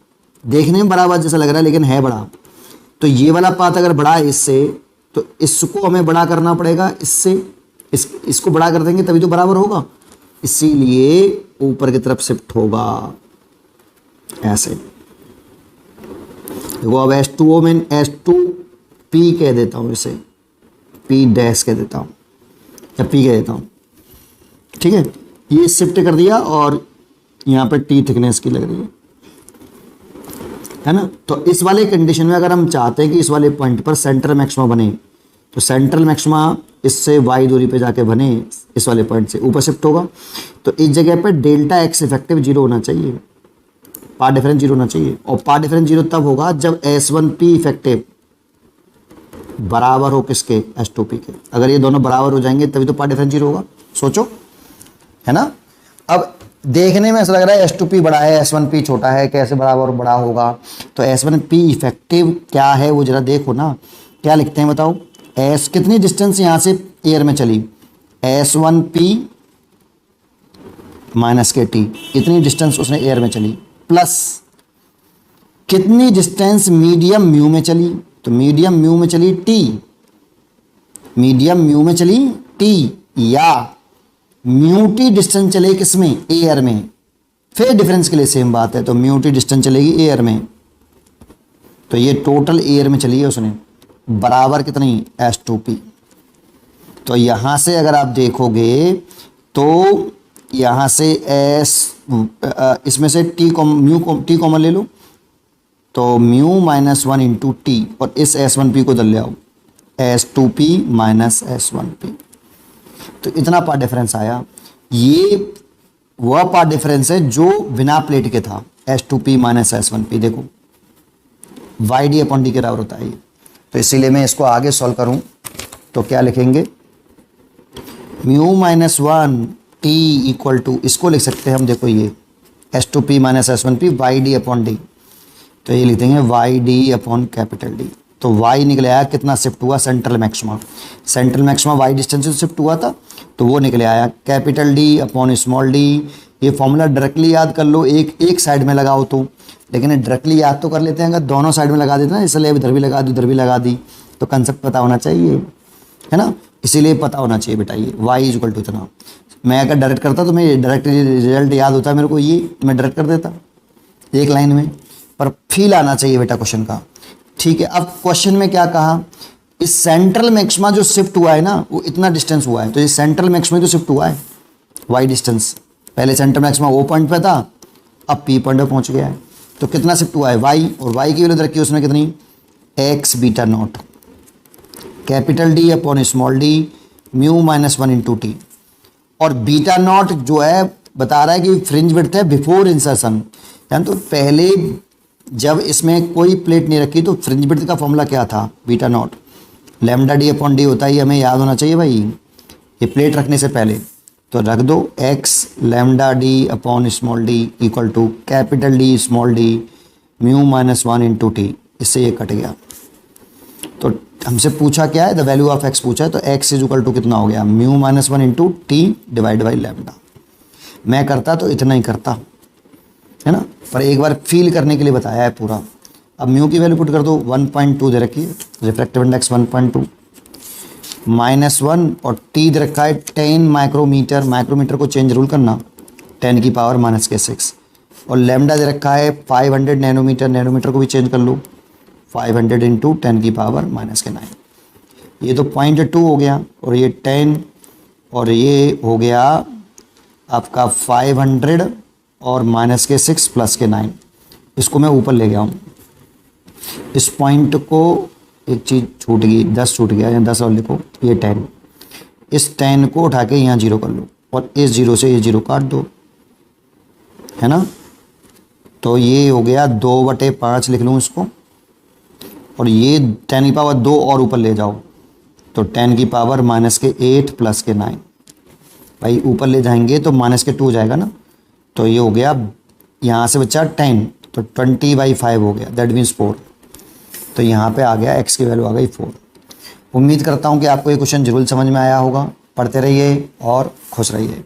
देखने में बड़ा जैसा लग रहा है लेकिन है बड़ा, तो ये वाला पाथ अगर बड़ा है इससे, तो इसको हमें बड़ा करना पड़ेगा इससे, इसको बड़ा कर देंगे तभी तो बराबर होगा, इसीलिए ऊपर की तरफ शिफ्ट होगा ऐसे। देखो अब H2O में H2P कह देता हूँ, इसे P डैश कह देता हूँ या P कह देता हूँ, ठीक है। ये शिफ्ट कर दिया और यहाँ पे T थिकनेस की लग रही है ना। तो इस वाले कंडीशन में अगर हम चाहते हैं कि इस वाले पॉइंट पर सेंट्रल मैक्सिमा बने, तो सेंट्रल मैक्सिमा इससे y दूरी पे जाके बने, इस वाले पॉइंट से ऊपर शिफ्ट होगा। तो इस जगह पर डेल्टा एक्स इफेक्टिव 0 होना चाहिए, पार्ट डिफरेंस 0 होना चाहिए। और पार्ट डिफरेंस 0 तब होगा जब S1P इफेक्टिव बराबर हो किसके, H2P के। अगर ये दोनों बराबर हो जाएंगे तभी तो पार्ट डिफरेंस 0 होगा, सोचो, है ना। अब देखने में ऐसा लग रहा है H2P बड़ा है S1P छोटा है, कैसे बराबर बड़ा होगा। तो S1P इफेक्टिव क्या है वो जरा देखो ना, क्या लिखते हैं बताओ। S कितनी डिस्टेंस यहाँ से एयर में चली, S1P माइनस के T, इतनी डिस्टेंस उसने एयर में चली, प्लस कितनी डिस्टेंस मीडियम म्यू में चली, तो मीडियम म्यू में चली T, मीडियम म्यू में चली T, या म्यू टी डिस्टेंस चले किसमें, एयर में। फिर डिफरेंस के लिए सेम बात है, तो म्यू टी डिस्टेंस चलेगी एयर में, तो ये टोटल एयर में चली है उसने, बराबर कितनी, H2P। तो यहाँ से अगर आप देखोगे तो यहाँ से इसमें से टी कॉमन ले लो, तो म्यू माइनस 1 इंटू टी, और इस S1P को इधर ले आओ, S2P माइनस S1P। तो इतना पार्ट डिफरेंस आया। ये वह पार्ट डिफरेंस है जो बिना प्लेट के था, H2P माइनस S1P। देखो YD/D के बराबर होता है ये। तो इसीलिए मैं इसको आगे सॉल्व करूं तो क्या लिखेंगे, mu minus 1 T equal to, इसको लिख सकते हैं हम, देखो ये H2P माइनस S1P YD/D, तो ये लिख देंगे YD/D। तो y निकले आया कितना शिफ्ट हुआ, central maxima. Central maxima y distance से शिफ्ट हुआ था, तो वो निकले आया D/स्मॉल d। ये फॉर्मूला डायरेक्टली याद कर लो, एक साइड में लगाओ तो, लेकिन डायरेक्टली याद तो कर लेते हैं, अगर दोनों साइड में लगा देते ना, इसलिए इधर भी लगा दी उधर भी लगा दी, तो कंसेप्ट पता होना चाहिए, है ना। इसीलिए पता होना चाहिए बेटा, ये y इक्वल टू इतना। मैं अगर डायरेक्ट करता तो मैं डायरेक्ट रिजल्ट याद होता है मेरे को, ये मैं डायरेक्ट कर देता एक लाइन में, पर फील आना चाहिए बेटा क्वेश्चन का, ठीक है। अब क्वेश्चन में क्या कहा, इस सेंट्रल मैक्सिमा जो शिफ्ट हुआ है ना, वो इतना डिस्टेंस हुआ है, तो ये सेंट्रल मैक्सिमा तो शिफ्ट हुआ है y डिस्टेंस। पहले सेंट्रल मैक्सिमा O पॉइंट पे था, अब P पॉइंट पे पहुंच गया है, तो कितना शिफ्ट हुआ है y, और y की वैल्यू रखी उसने कितनी, x बीटा नॉट D/स्मॉल d mu minus 1 into T. और बीटा नॉट जो है बता रहा है कि फ्रिंज विड्थ है बिफोर इंसर्शन, यानी तो पहले जब इसमें कोई प्लेट नहीं रखी तो फ्रिंज विड्थ का फॉर्मूला क्या था, बीटा नॉट λD/D होता है, ये हमें याद होना चाहिए भाई, ये प्लेट रखने से पहले। तो रख दो x λD/स्मॉल d इक्वल टू D/स्मॉल d mu minus 1 into T, इससे ये कट गया। तो हमसे पूछा क्या है, द वैल्यू ऑफ एक्स पूछा है, तो एक्स इज इक्वल टू कितना हो गया, mu minus 1 into T divide by lambda. मैं करता तो इतना ही करता, है ना, पर एक बार फील करने के लिए बताया है पूरा। अब म्यू की वैल्यू पुट कर दो, 1.2 दे रखी है, रिफ्रैक्टिव इंडेक्स 1.2 -1 और टी दे रखा है 10 माइक्रोमीटर, माइक्रोमीटर को चेंज जरूर करना, 10 की पावर -6, और लैम्डा दे रखा है 500 नैनोमीटर, नैनोमीटर को भी चेंज कर लो, 500 इंटू 10 की पावर -9। ये तो 0.2 हो गया, और ये 10 और ये हो गया आपका 500 और -6 प्लस के 9। इसको मैं ऊपर ले गया हूँ, इस पॉइंट को एक चीज़ छूट गई, 10 छूट गया, या 10 और लिखो, ये 10, इस 10 को उठा के यहाँ 0 कर लो, और इस 0 से ये 0 काट दो, है ना। तो ये हो गया 2/5 लिख लूँ इसको, और ये 10 की पावर 2 और ऊपर ले जाओ, तो 10 की पावर -8 प्लस के 9। भाई ऊपर ले जाएंगे तो -2 हो जाएगा ना, तो ये हो गया, यहाँ से बचा 10, तो 20/5 हो गया, दैट मीन्स 4। तो यहाँ पे आ गया x की वैल्यू आ गई 4। उम्मीद करता हूँ कि आपको ये क्वेश्चन जरूर समझ में आया होगा। पढ़ते रहिए और खुश रहिए।